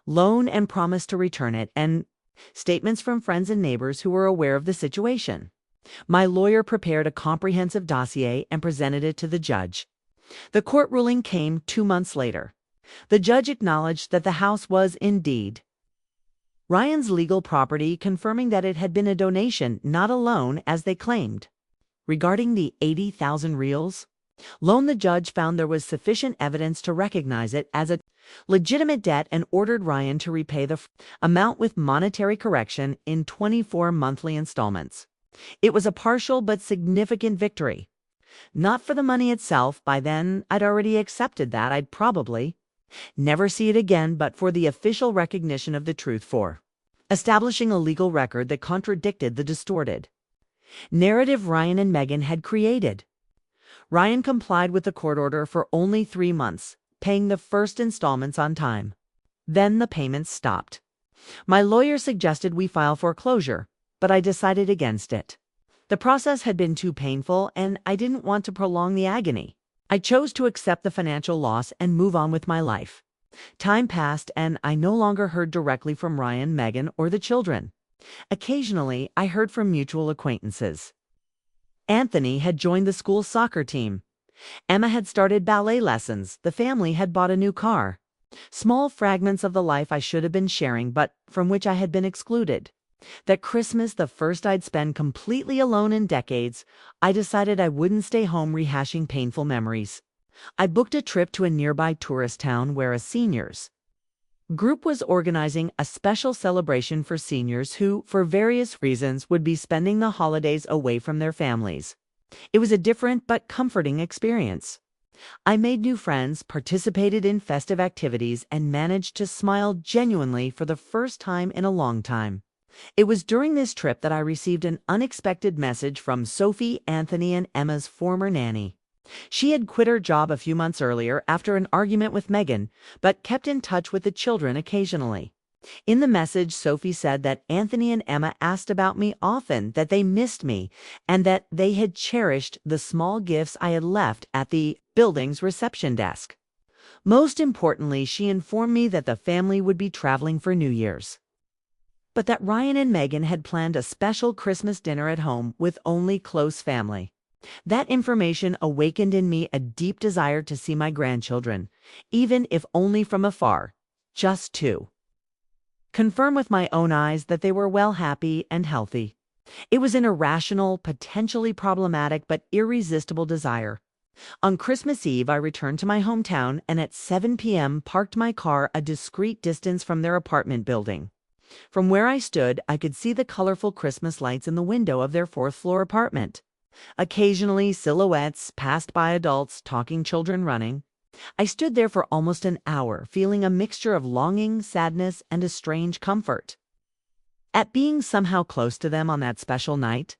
loan and promised to return it, and statements from friends and neighbors who were aware of the situation. My lawyer prepared a comprehensive dossier and presented it to the judge. The court ruling came 2 months later. The judge acknowledged that the house was indeed Ryan's legal property, confirming that it had been a donation, not a loan, as they claimed. Regarding the 80,000 reals loan, the judge found there was sufficient evidence to recognize it as a legitimate debt and ordered Ryan to repay the amount with monetary correction in 24 monthly installments. It was a partial but significant victory. Not for the money itself. By then, I'd already accepted that I'd probably never see it again, but for the official recognition of the truth, for establishing a legal record that contradicted the distorted narrative Ryan and Megan had created. Ryan complied with the court order for only 3 months, paying the first installments on time. Then the payments stopped. My lawyer suggested we file foreclosure, but I decided against it. The process had been too painful, and I didn't want to prolong the agony. I chose to accept the financial loss and move on with my life. Time passed, and I no longer heard directly from Ryan, Megan, or the children. Occasionally, I heard from mutual acquaintances. Anthony had joined the school soccer team. Emma had started ballet lessons. The family had bought a new car. Small fragments of the life I should have been sharing, but from which I had been excluded. That Christmas, the first I'd spend completely alone in decades, I decided I wouldn't stay home rehashing painful memories. I booked a trip to a nearby tourist town where a seniors group was organizing a special celebration for seniors who, for various reasons, would be spending the holidays away from their families. It was a different but comforting experience. I made new friends, participated in festive activities, and managed to smile genuinely for the first time in a long time. It was during this trip that I received an unexpected message from Sophie, Anthony, and Emma's former nanny. She had quit her job a few months earlier after an argument with Megan, but kept in touch with the children occasionally. In the message, Sophie said that Anthony and Emma asked about me often, that they missed me, and that they had cherished the small gifts I had left at the building's reception desk. Most importantly, she informed me that the family would be traveling for New Year's, but that Ryan and Megan had planned a special Christmas dinner at home with only close family. That information awakened in me a deep desire to see my grandchildren, even if only from afar, just to confirm with my own eyes that they were well, happy, and healthy. It was an irrational, potentially problematic, but irresistible desire. On Christmas Eve, I returned to my hometown and at 7 p.m. parked my car a discreet distance from their apartment building. From where I stood, I could see the colorful Christmas lights in the window of their fourth-floor apartment. Occasionally, silhouettes passed by, adults talking, children running. I stood there for almost an hour, feeling a mixture of longing, sadness, and a strange comfort at being somehow close to them on that special night.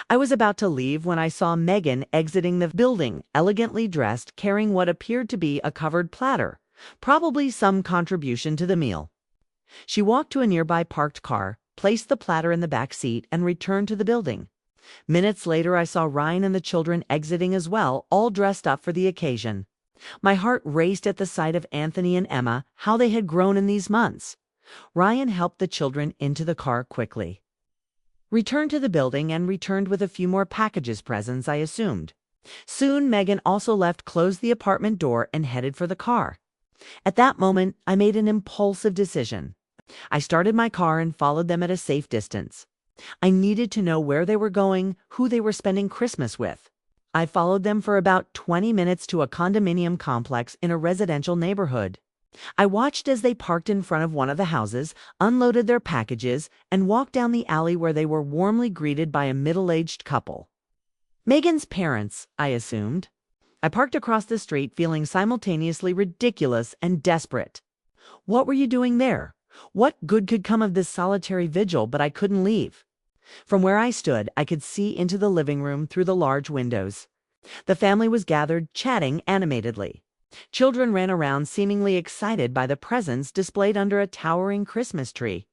I was about to leave when I saw Megan exiting the building, elegantly dressed, carrying what appeared to be a covered platter, probably some contribution to the meal. She walked to a nearby parked car, placed the platter in the back seat, and returned to the building. Minutes later, I saw Ryan and the children exiting as well, all dressed up for the occasion. My heart raced at the sight of Anthony and Emma, how they had grown in these months. Ryan helped the children into the car quickly, returned to the building, and returned with a few more packages, presents, I assumed. Soon, Megan also left, closed the apartment door, and headed for the car. At that moment, I made an impulsive decision. I started my car and followed them at a safe distance. I needed to know where they were going, who they were spending Christmas with. I followed them for about 20 minutes to a condominium complex in a residential neighborhood. I watched as they parked in front of one of the houses, unloaded their packages, and walked down the alley where they were warmly greeted by a middle-aged couple. Megan's parents, I assumed. I parked across the street, feeling simultaneously ridiculous and desperate. What were you doing there? What good could come of this solitary vigil? But I couldn't leave. From where I stood, I could see into the living room through the large windows. The family was gathered, chatting animatedly. Children ran around, seemingly excited by the presents displayed under a towering Christmas tree.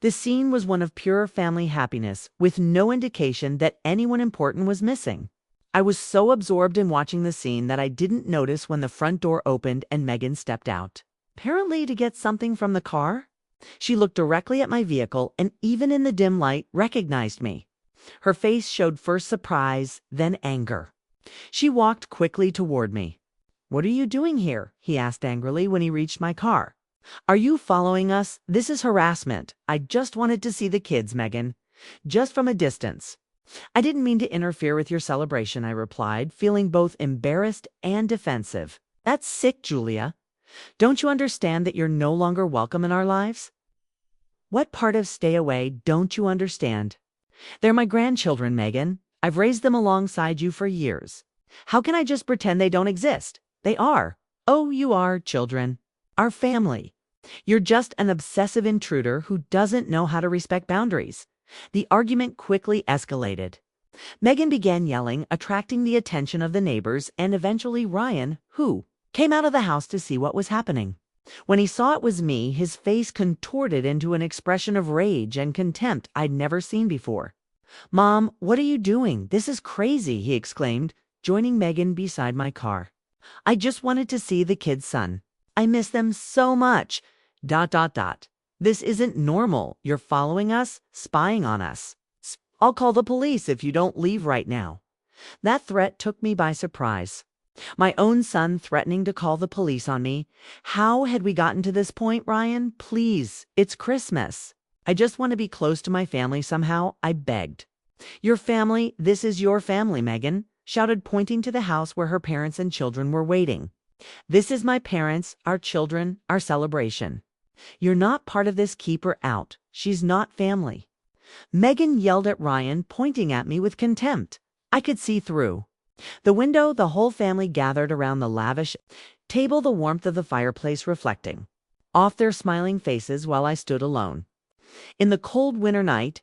The scene was one of pure family happiness, with no indication that anyone important was missing. I was so absorbed in watching the scene that I didn't notice when the front door opened and Megan stepped out, apparently to get something from the car. She looked directly at my vehicle and, even in the dim light, recognized me. Her face showed first surprise, then anger. She walked quickly toward me. "What are you doing here?" he asked angrily when he reached my car. "Are you following us? This is harassment. I just wanted to see the kids, Megan. Just from a distance." "I didn't mean to interfere with your celebration," I replied, feeling both embarrassed and defensive. "That's sick, Julia. Don't you understand that you're no longer welcome in our lives?" "What part of stay away don't you understand?" "They're my grandchildren, Megan. I've raised them alongside you for years. How can I just pretend they don't exist? They are. Oh, you are, children. Our family. You're just an obsessive intruder who doesn't know how to respect boundaries." The argument quickly escalated. Megan began yelling, attracting the attention of the neighbors and eventually Ryan, who came out of the house to see what was happening. When he saw it was me, his face contorted into an expression of rage and contempt I'd never seen before. "Mom, what are you doing? This is crazy," he exclaimed, joining Megan beside my car. "I just wanted to see the kids' son. I miss them so much. ... This isn't normal. You're following us, spying on us. I'll call the police if you don't leave right now." That threat took me by surprise. My own son threatening to call the police on me. How had we gotten to this point, Ryan? Please, it's Christmas. I just want to be close to my family somehow, I begged. "Your family? This is your family," Megan shouted, pointing to the house where her parents and children were waiting. "This is my parents, our children, our celebration. You're not part of this. Keep her out. She's not family." Megan yelled at Ryan, pointing at me with contempt. I could see through the window, the whole family gathered around the lavish table, the warmth of the fireplace reflecting off their smiling faces while I stood alone in the cold winter night.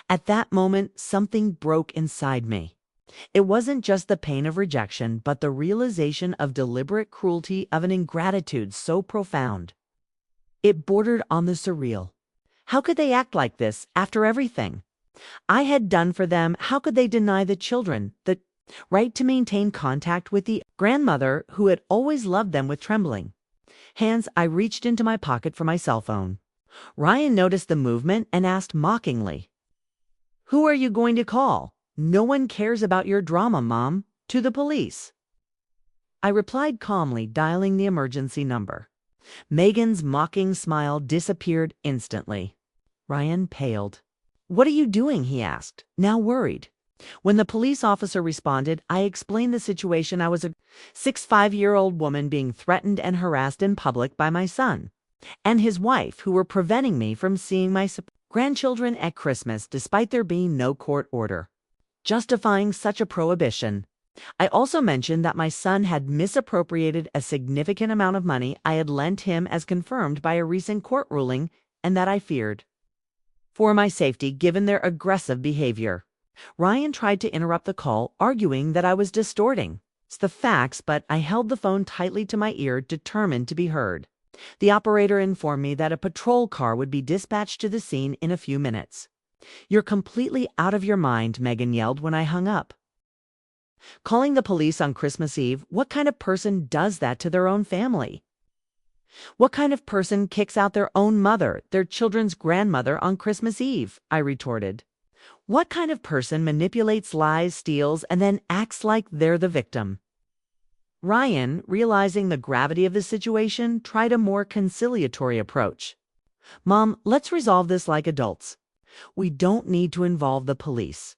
At that moment, something broke inside me. It wasn't just the pain of rejection, but the realization of deliberate cruelty, of an ingratitude so profound It bordered on the surreal. How could they act like this after everything I had done for them? How could they deny the children the right to maintain contact with the grandmother who had always loved them? With trembling hands, I reached into my pocket for my cell phone. Ryan noticed the movement and asked mockingly, "Who are you going to call? No one cares about your drama, Mom. To the police." I replied calmly, dialing the emergency number. Megan's mocking smile disappeared instantly. Ryan paled. "What are you doing?" he asked, now worried. When the police officer responded, I explained the situation. I was a 65-year-old woman being threatened and harassed in public by my son and his wife, who were preventing me from seeing my grandchildren at Christmas despite there being no court order justifying such a prohibition. I also mentioned that my son had misappropriated a significant amount of money I had lent him as confirmed by a recent court ruling, and that I feared for my safety given their aggressive behavior. Ryan tried to interrupt the call, arguing that I was distorting the facts, but I held the phone tightly to my ear, determined to be heard. The operator informed me that a patrol car would be dispatched to the scene in a few minutes. "You're completely out of your mind," Megan yelled when I hung up. "Calling the police on Christmas Eve? What kind of person does that to their own family? What kind of person kicks out their own mother, their children's grandmother, on Christmas Eve?" I retorted. "What kind of person manipulates, lies, steals, and then acts like they're the victim?" Ryan, realizing the gravity of the situation, tried a more conciliatory approach. "Mom, let's resolve this like adults. We don't need to involve the police.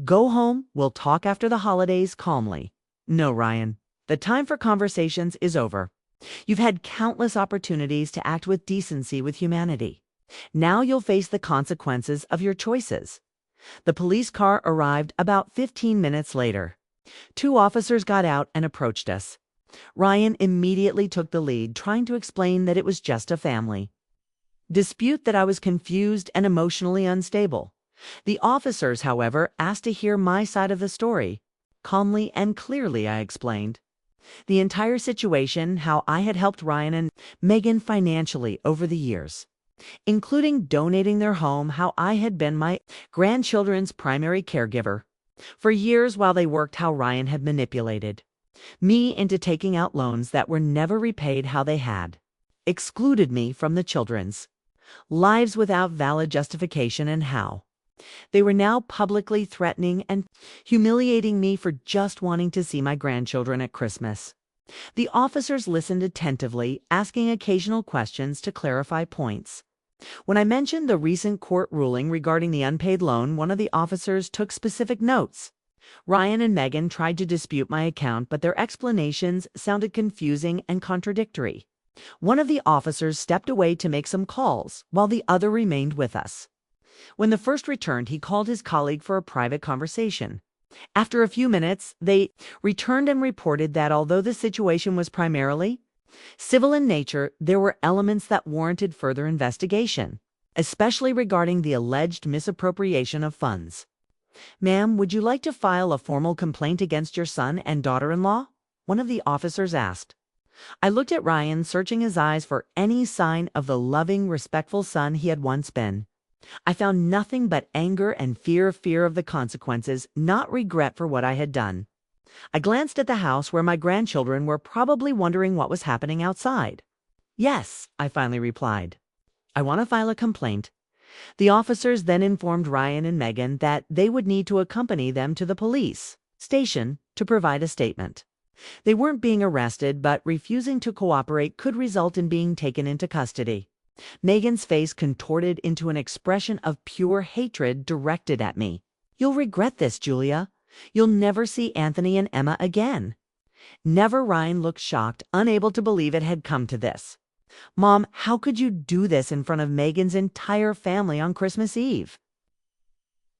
Go home, we'll talk after the holidays calmly." "No, Ryan. The time for conversations is over. You've had countless opportunities to act with decency, with humanity. Now you'll face the consequences of your choices." The police car arrived about 15 minutes later. 2 officers got out and approached us. Ryan immediately took the lead, trying to explain that it was just a family dispute, that I was confused and emotionally unstable. The officers, however, asked to hear my side of the story. Calmly and clearly, I explained the entire situation, how I had helped Ryan and Megan financially over the years, including donating their home, how I had been my grandchildren's primary caregiver for years while they worked, how Ryan had manipulated me into taking out loans that were never repaid, how they had excluded me from the children's lives without valid justification, and how they were now publicly threatening and humiliating me for just wanting to see my grandchildren at Christmas. The officers listened attentively, asking occasional questions to clarify points. When I mentioned the recent court ruling regarding the unpaid loan, one of the officers took specific notes. Ryan and Megan tried to dispute my account, but their explanations sounded confusing and contradictory. One of the officers stepped away to make some calls, while the other remained with us. When the first returned, he called his colleague for a private conversation. After a few minutes, they returned and reported that although the situation was primarily civil in nature, there were elements that warranted further investigation, especially regarding the alleged misappropriation of funds. "Ma'am, would you like to file a formal complaint against your son and daughter-in-law?" one of the officers asked. I looked at Ryan, searching his eyes for any sign of the loving, respectful son he had once been. I found nothing but anger and fear of the consequences, not regret for what I had done. I glanced at the house where my grandchildren were probably wondering what was happening outside. "Yes," I finally replied. "I want to file a complaint." The officers then informed Ryan and Megan that they would need to accompany them to the police station to provide a statement. They weren't being arrested, but refusing to cooperate could result in being taken into custody. Megan's face contorted into an expression of pure hatred directed at me. "You'll regret this, Julia. You'll never see Anthony and Emma again." "Never." Ryan looked shocked, unable to believe it had come to this. "Mom, how could you do this in front of Megan's entire family on Christmas Eve?"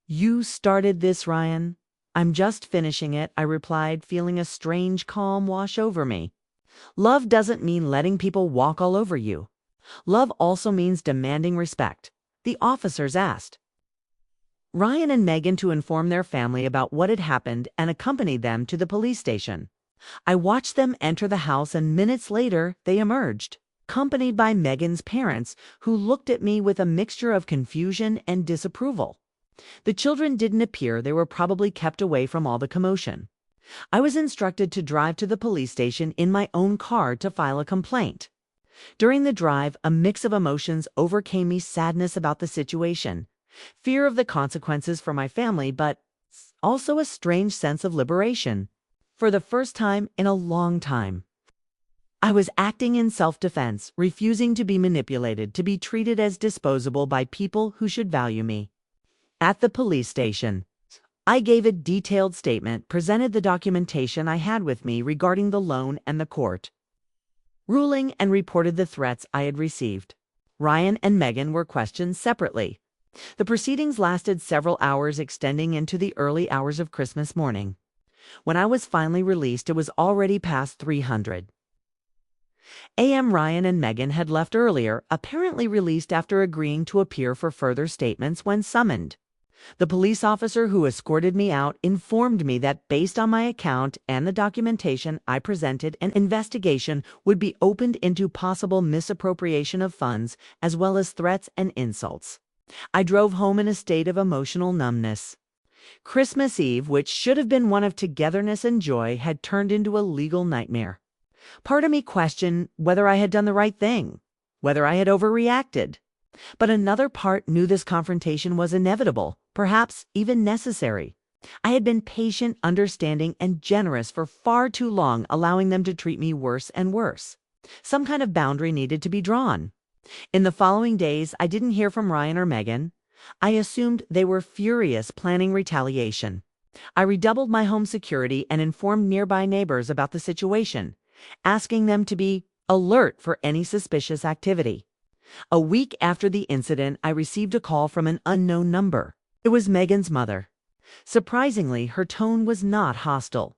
"You started this, Ryan." "I'm just finishing it," I replied, feeling a strange calm wash over me. Love doesn't mean letting people walk all over you. Love also means demanding respect. The officers asked Ryan and Megan to inform their family about what had happened and accompanied them to the police station. I watched them enter the house, and minutes later they emerged. accompanied by Megan's parents, who looked at me with a mixture of confusion and disapproval. The children didn't appear; they were probably kept away from all the commotion. I was instructed to drive to the police station in my own car to file a complaint. During the drive, a mix of emotions overcame me: sadness about the situation, fear of the consequences for my family, but also a strange sense of liberation. For the first time in a long time, I was acting in self-defense, refusing to be manipulated, to be treated as disposable by people who should value me. At the police station, I gave a detailed statement, presented the documentation I had with me regarding the loan and the court ruling, and reported the threats I had received. Ryan and Megan were questioned separately. The proceedings lasted several hours, extending into the early hours of Christmas morning. When I was finally released, it was already past 3:00 a.m. Ryan and Megan had left earlier, apparently released after agreeing to appear for further statements when summoned. The police officer who escorted me out informed me that, based on my account and the documentation I presented, an investigation would be opened into possible misappropriation of funds, as well as threats and insults. I drove home in a state of emotional numbness. Christmas Eve, which should have been one of togetherness and joy, had turned into a legal nightmare. Part of me questioned whether I had done the right thing, whether I had overreacted. But another part knew this confrontation was inevitable, perhaps even necessary. I had been patient, understanding, and generous for far too long, allowing them to treat me worse and worse. Some kind of boundary needed to be drawn. In the following days, I didn't hear from Ryan or Megan. I assumed they were furious, planning retaliation. I redoubled my home security and informed nearby neighbors about the situation, asking them to be alert for any suspicious activity. A week after the incident, I received a call from an unknown number. It was Megan's mother. Surprisingly, her tone was not hostile.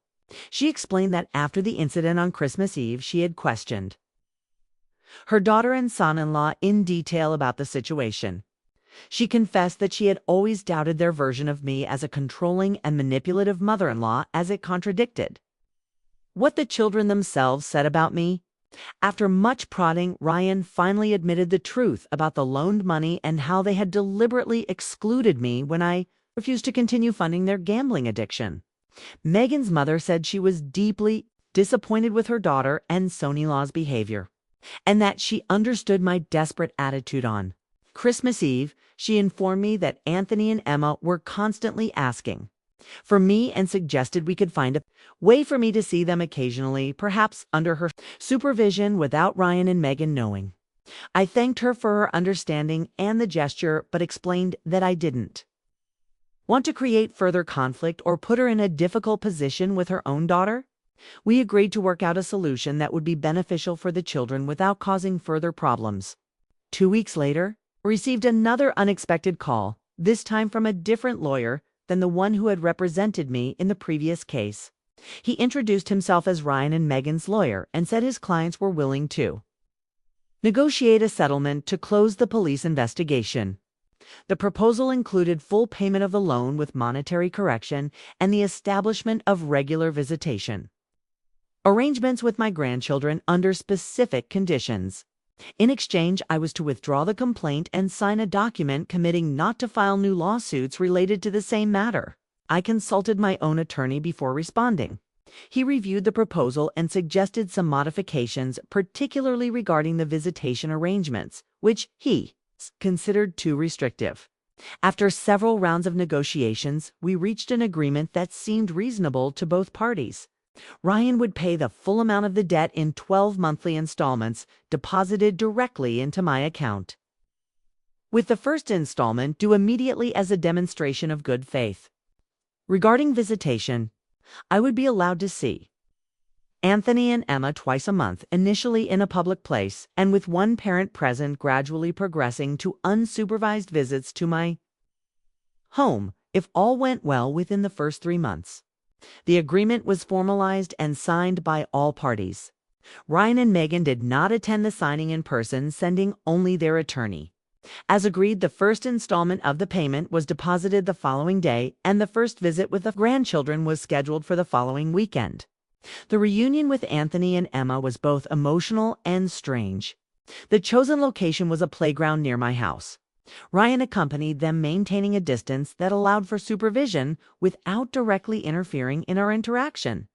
She explained that after the incident on Christmas Eve, she had questioned her daughter and son-in-law in detail about the situation. She confessed that she had always doubted their version of me as a controlling and manipulative mother-in-law, as it contradicted what the children themselves said about me. After much prodding, Ryan finally admitted the truth about the loaned money and how they had deliberately excluded me when I refused to continue funding their gambling addiction. Megan's mother said she was deeply disappointed with her daughter and son-in-law's behavior, and that she understood my desperate attitude on Christmas Eve. She informed me that Anthony and Emma were constantly asking for me and suggested we could find a way for me to see them occasionally, perhaps under her supervision, without Ryan and Megan knowing. I thanked her for her understanding and the gesture, but explained that I didn't want to create further conflict or put her in a difficult position with her own daughter. We agreed to work out a solution that would be beneficial for the children without causing further problems. 2 weeks later, I received another unexpected call, this time from a different lawyer than the one who had represented me in the previous case. He introduced himself as Ryan and Megan's lawyer and said his clients were willing to negotiate a settlement to close the police investigation. The proposal included full payment of the loan with monetary correction and the establishment of regular visitation arrangements with my grandchildren under specific conditions. In exchange, I was to withdraw the complaint and sign a document committing not to file new lawsuits related to the same matter. I consulted my own attorney before responding. He reviewed the proposal and suggested some modifications, particularly regarding the visitation arrangements, which he considered too restrictive. After several rounds of negotiations, we reached an agreement that seemed reasonable to both parties. Ryan would pay the full amount of the debt in 12 monthly installments, deposited directly into my account, with the first installment due immediately as a demonstration of good faith. Regarding visitation, I would be allowed to see Anthony and Emma twice a month, initially in a public place, and with one parent present, gradually progressing to unsupervised visits to my home if all went well within the first 3 months. The agreement was formalized and signed by all parties. Ryan and Megan did not attend the signing in person, sending only their attorney. As agreed, the first installment of the payment was deposited the following day, and the first visit with the grandchildren was scheduled for the following weekend. The reunion with Anthony and Emma was both emotional and strange. The chosen location was a playground near my house. Ryan accompanied them, maintaining a distance that allowed for supervision without directly interfering in our interaction.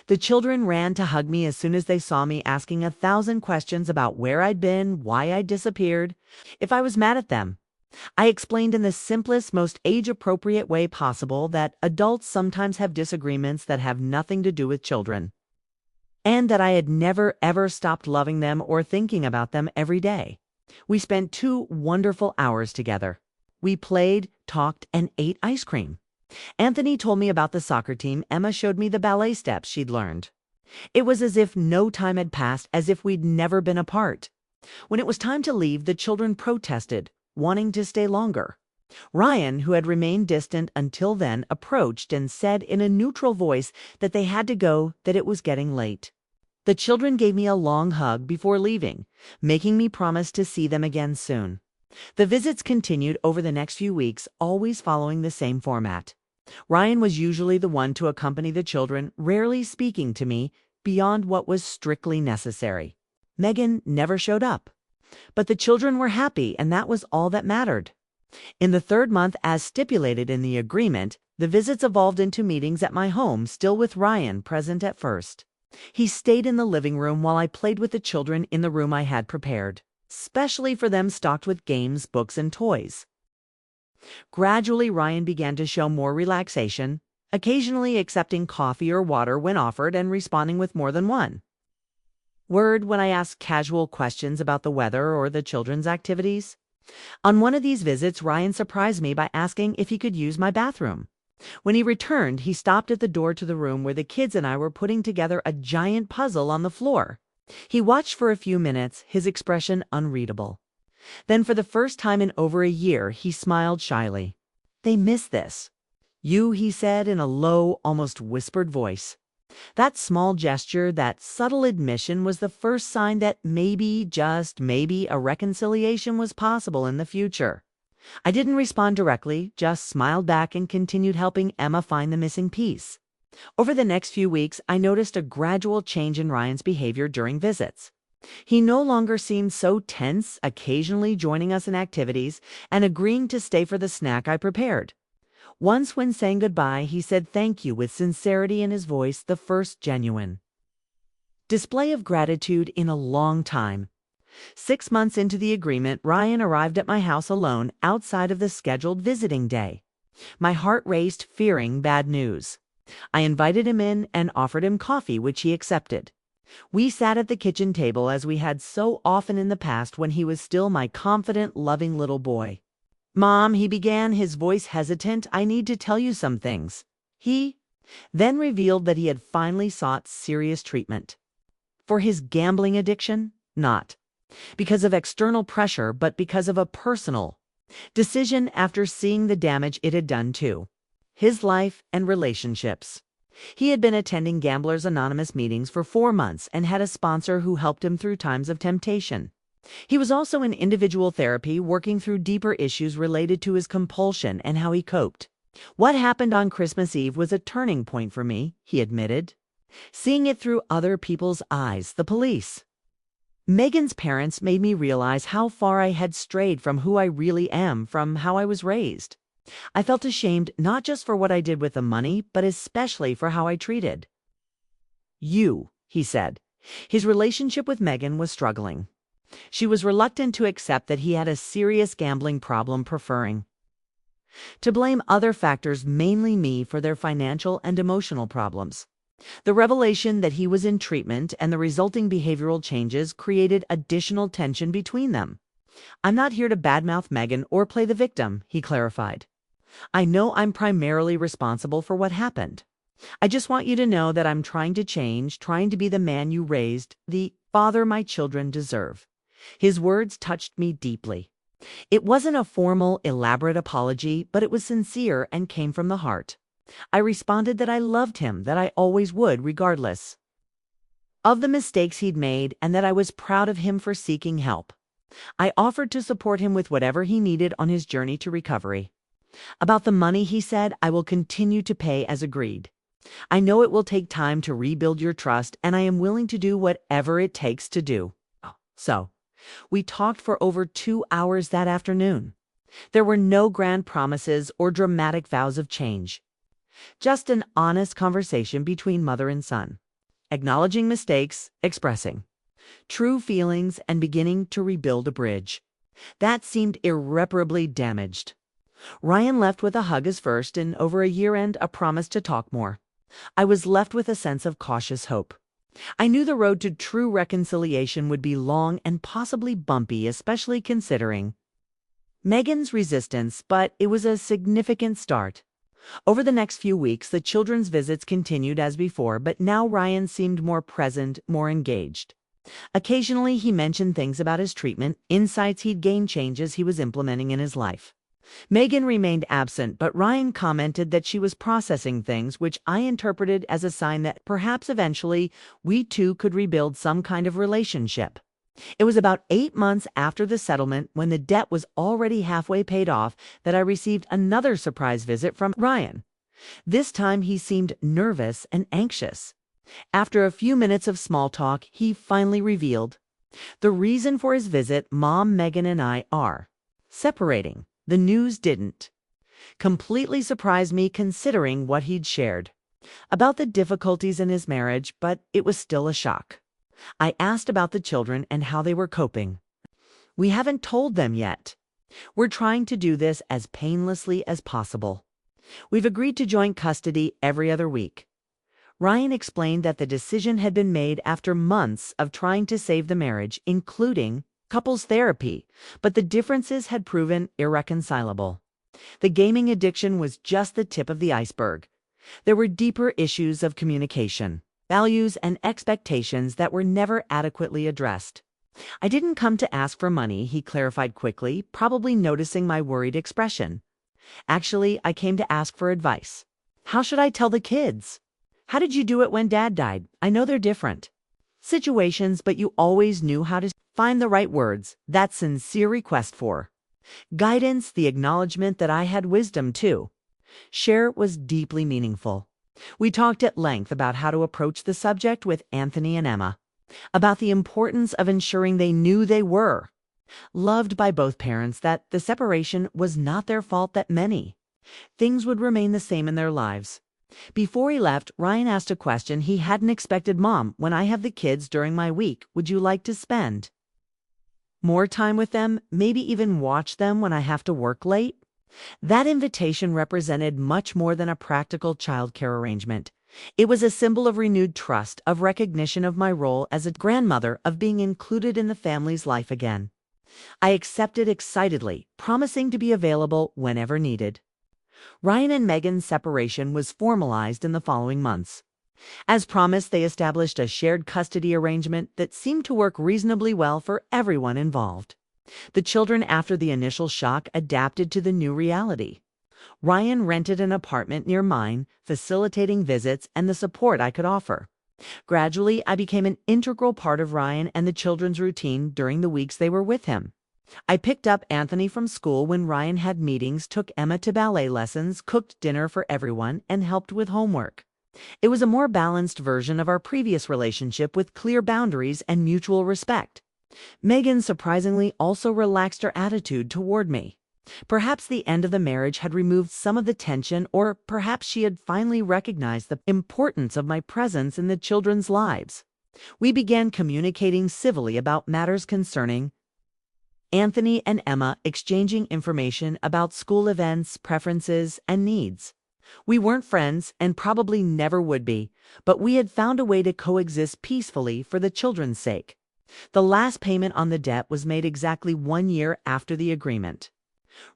The children ran to hug me as soon as they saw me, asking 1,000 questions about where I'd been, why I'd disappeared, if I was mad at them. I explained in the simplest, most age-appropriate way possible that adults sometimes have disagreements that have nothing to do with children, and that I had never, ever stopped loving them or thinking about them every day. We spent 2 wonderful hours together. We played, talked, and ate ice cream. Anthony told me about the soccer team. Emma showed me the ballet steps she'd learned. It was as if no time had passed, as if we'd never been apart. When it was time to leave, the children protested, wanting to stay longer. Ryan, who had remained distant until then, approached and said in a neutral voice that they had to go, that it was getting late. The children gave me a long hug before leaving, making me promise to see them again soon. The visits continued over the next few weeks, always following the same format. Ryan was usually the one to accompany the children, rarely speaking to me beyond what was strictly necessary. Megan never showed up. But the children were happy, and that was all that mattered. In the 3rd month, as stipulated in the agreement, the visits evolved into meetings at my home, still with Ryan present at first. He stayed in the living room while I played with the children in the room I had prepared, specially for them, stocked with games, books, and toys. Gradually, Ryan began to show more relaxation, occasionally accepting coffee or water when offered and responding with more than one word when I asked casual questions about the weather or the children's activities. On one of these visits, Ryan surprised me by asking if he could use my bathroom. When he returned, he stopped at the door to the room where the kids and I were putting together a giant puzzle on the floor. He watched for a few minutes, his expression unreadable. Then, for the first time in over a year, he smiled shyly. "They miss this." "You," he said in a low, almost whispered voice. That small gesture, that subtle admission, was the first sign that maybe, just maybe, a reconciliation was possible in the future. I didn't respond directly, just smiled back and continued helping Emma find the missing piece. Over the next few weeks, I noticed a gradual change in Ryan's behavior during visits. He no longer seemed so tense, occasionally joining us in activities and agreeing to stay for the snack I prepared. Once, when saying goodbye, he said thank you with sincerity in his voice, the first genuine display of gratitude in a long time. 6 months into the agreement, Ryan arrived at my house alone outside of the scheduled visiting day. My heart raced, fearing bad news. I invited him in and offered him coffee, which he accepted. We sat at the kitchen table as we had so often in the past when he was still my confident, loving little boy. "Mom," he began, his voice hesitant, "I need to tell you some things." He then revealed that he had finally sought serious treatment. For his gambling addiction? Not because of external pressure, but because of a personal decision after seeing the damage it had done to his life and relationships. He had been attending Gamblers Anonymous meetings for 4 months and had a sponsor who helped him through times of temptation. He was also in individual therapy, working through deeper issues related to his compulsion and how he coped. "What happened on Christmas Eve was a turning point for me," he admitted. "Seeing it through other people's eyes, the police. Megan's parents made me realize how far I had strayed from who I really am, from how I was raised. I felt ashamed not just for what I did with the money, but especially for how I treated you," he said. His relationship with Megan was struggling. She was reluctant to accept that he had a serious gambling problem, preferring to blame other factors, mainly me, for their financial and emotional problems. The revelation that he was in treatment and the resulting behavioral changes created additional tension between them. "I'm not here to badmouth Megan or play the victim," he clarified. "I know I'm primarily responsible for what happened. I just want you to know that I'm trying to change, trying to be the man you raised, the father my children deserve." His words touched me deeply. It wasn't a formal, elaborate apology, but it was sincere and came from the heart. I responded that I loved him, that I always would, regardless of the mistakes he'd made, and that I was proud of him for seeking help. I offered to support him with whatever he needed on his journey to recovery. About the money, he said, "I will continue to pay as agreed. I know it will take time to rebuild your trust, and I am willing to do whatever it takes to do so. We talked for over 2 hours that afternoon. There were no grand promises or dramatic vows of change. Just an honest conversation between mother and son, acknowledging mistakes, expressing true feelings, and beginning to rebuild a bridge that seemed irreparably damaged. Ryan left with a hug as first, and over a year and a promise to talk more. I was left with a sense of cautious hope. I knew the road to true reconciliation would be long and possibly bumpy, especially considering Megan's resistance, but it was a significant start. Over the next few weeks, the children's visits continued as before, but now Ryan seemed more present, more engaged. Occasionally, he mentioned things about his treatment, insights he'd gained, changes he was implementing in his life. Megan remained absent, but Ryan commented that she was processing things, which I interpreted as a sign that perhaps eventually we two could rebuild some kind of relationship. It was about 8 months after the settlement, when the debt was already halfway paid off, that I received another surprise visit from Ryan. This time he seemed nervous and anxious. After a few minutes of small talk, he finally revealed the reason for his visit. Mom, Megan, and I are separating. The news didn't completely surprise me, considering what he'd shared about the difficulties in his marriage, but it was still a shock. I asked about the children and how they were coping. We haven't told them yet. We're trying to do this as painlessly as possible. We've agreed to joint custody every other week. Ryan explained that the decision had been made after months of trying to save the marriage, including couples therapy, but the differences had proven irreconcilable. The gaming addiction was just the tip of the iceberg. There were deeper issues of communication, values, and expectations that were never adequately addressed. I didn't come to ask for money, he clarified quickly, probably noticing my worried expression. Actually, I came to ask for advice. How should I tell the kids? How did you do it when Dad died? I know they're different situations, but you always knew how to find the right words. That sincere request for guidance, the acknowledgement that I had wisdom too share, was deeply meaningful. We talked at length about how to approach the subject with Anthony and Emma, about the importance of ensuring they knew they were loved by both parents, that the separation was not their fault, that many things would remain the same in their lives. Before he left, Ryan asked a question he hadn't expected. Mom, when I have the kids during my week, would you like to spend more time with them, maybe even watch them when I have to work late? That invitation represented much more than a practical childcare arrangement. It was a symbol of renewed trust, of recognition of my role as a grandmother, of being included in the family's life again. I accepted excitedly, promising to be available whenever needed. Ryan and Megan's separation was formalized in the following months. As promised, they established a shared custody arrangement that seemed to work reasonably well for everyone involved. The children, after the initial shock, adapted to the new reality. Ryan rented an apartment near mine, facilitating visits and the support I could offer. Gradually, I became an integral part of Ryan and the children's routine during the weeks they were with him. I picked up Anthony from school when Ryan had meetings, took Emma to ballet lessons, cooked dinner for everyone, and helped with homework. It was a more balanced version of our previous relationship, with clear boundaries and mutual respect. Megan surprisingly also relaxed her attitude toward me. Perhaps the end of the marriage had removed some of the tension, or perhaps she had finally recognized the importance of my presence in the children's lives. We began communicating civilly about matters concerning Anthony and Emma, exchanging information about school events, preferences, and needs. We weren't friends and probably never would be, but we had found a way to coexist peacefully for the children's sake. The last payment on the debt was made exactly 1 year after the agreement.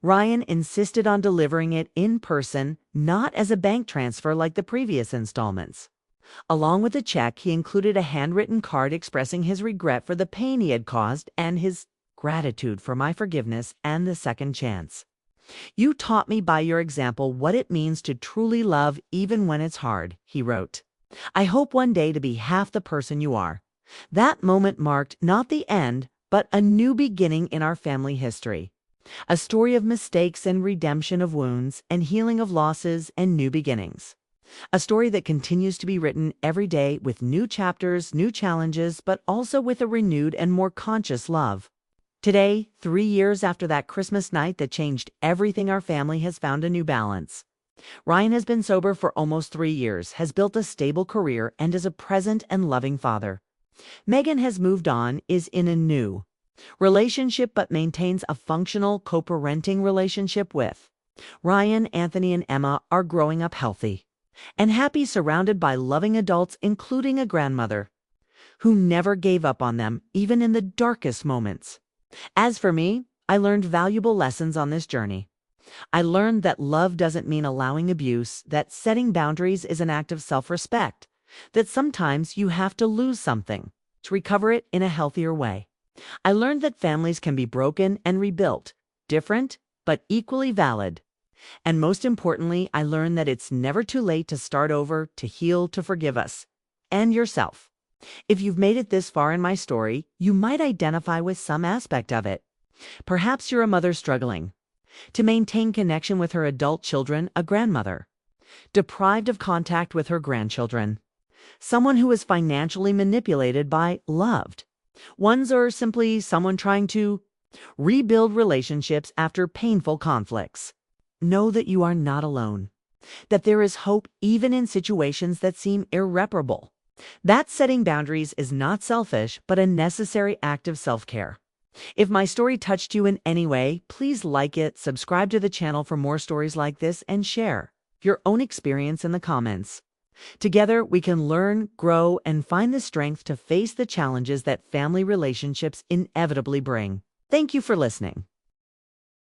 Ryan insisted on delivering it in person, not as a bank transfer like the previous installments. Along with the check, he included a handwritten card expressing his regret for the pain he had caused and his gratitude for my forgiveness and the second chance. You taught me by your example what it means to truly love even when it's hard, he wrote. I hope one day to be half the person you are. That moment marked not the end, but a new beginning in our family history. A story of mistakes and redemption of wounds and healing of losses and new beginnings. A story that continues to be written every day with new chapters, new challenges, but also with a renewed and more conscious love. Today, 3 years after that Christmas night that changed everything, our family has found a new balance. Ryan has been sober for almost 3 years, has built a stable career, and is a present and loving father. Megan has moved on, is in a new relationship, but maintains a functional co-parenting relationship with Ryan. Anthony and Emma are growing up healthy and happy, surrounded by loving adults, including a grandmother who never gave up on them, even in the darkest moments. As for me, I learned valuable lessons on this journey. I learned that love doesn't mean allowing abuse, that setting boundaries is an act of self-respect, that sometimes you have to lose something to recover it in a healthier way. I learned that families can be broken and rebuilt, different but equally valid. And most importantly, I learned that it's never too late to start over, to heal, to forgive us and yourself. If you've made it this far in my story, you might identify with some aspect of it. Perhaps you're a mother struggling to maintain connection with her adult children, a grandmother deprived of contact with her grandchildren, someone who is financially manipulated by loved ones, or simply someone trying to rebuild relationships after painful conflicts. Know that you are not alone, that there is hope even in situations that seem irreparable. That setting boundaries is not selfish, but a necessary act of self-care. If my story touched you in any way, please like it, subscribe to the channel for more stories like this, and share your own experience in the comments. Together, we can learn, grow, and find the strength to face the challenges that family relationships inevitably bring. Thank you for listening.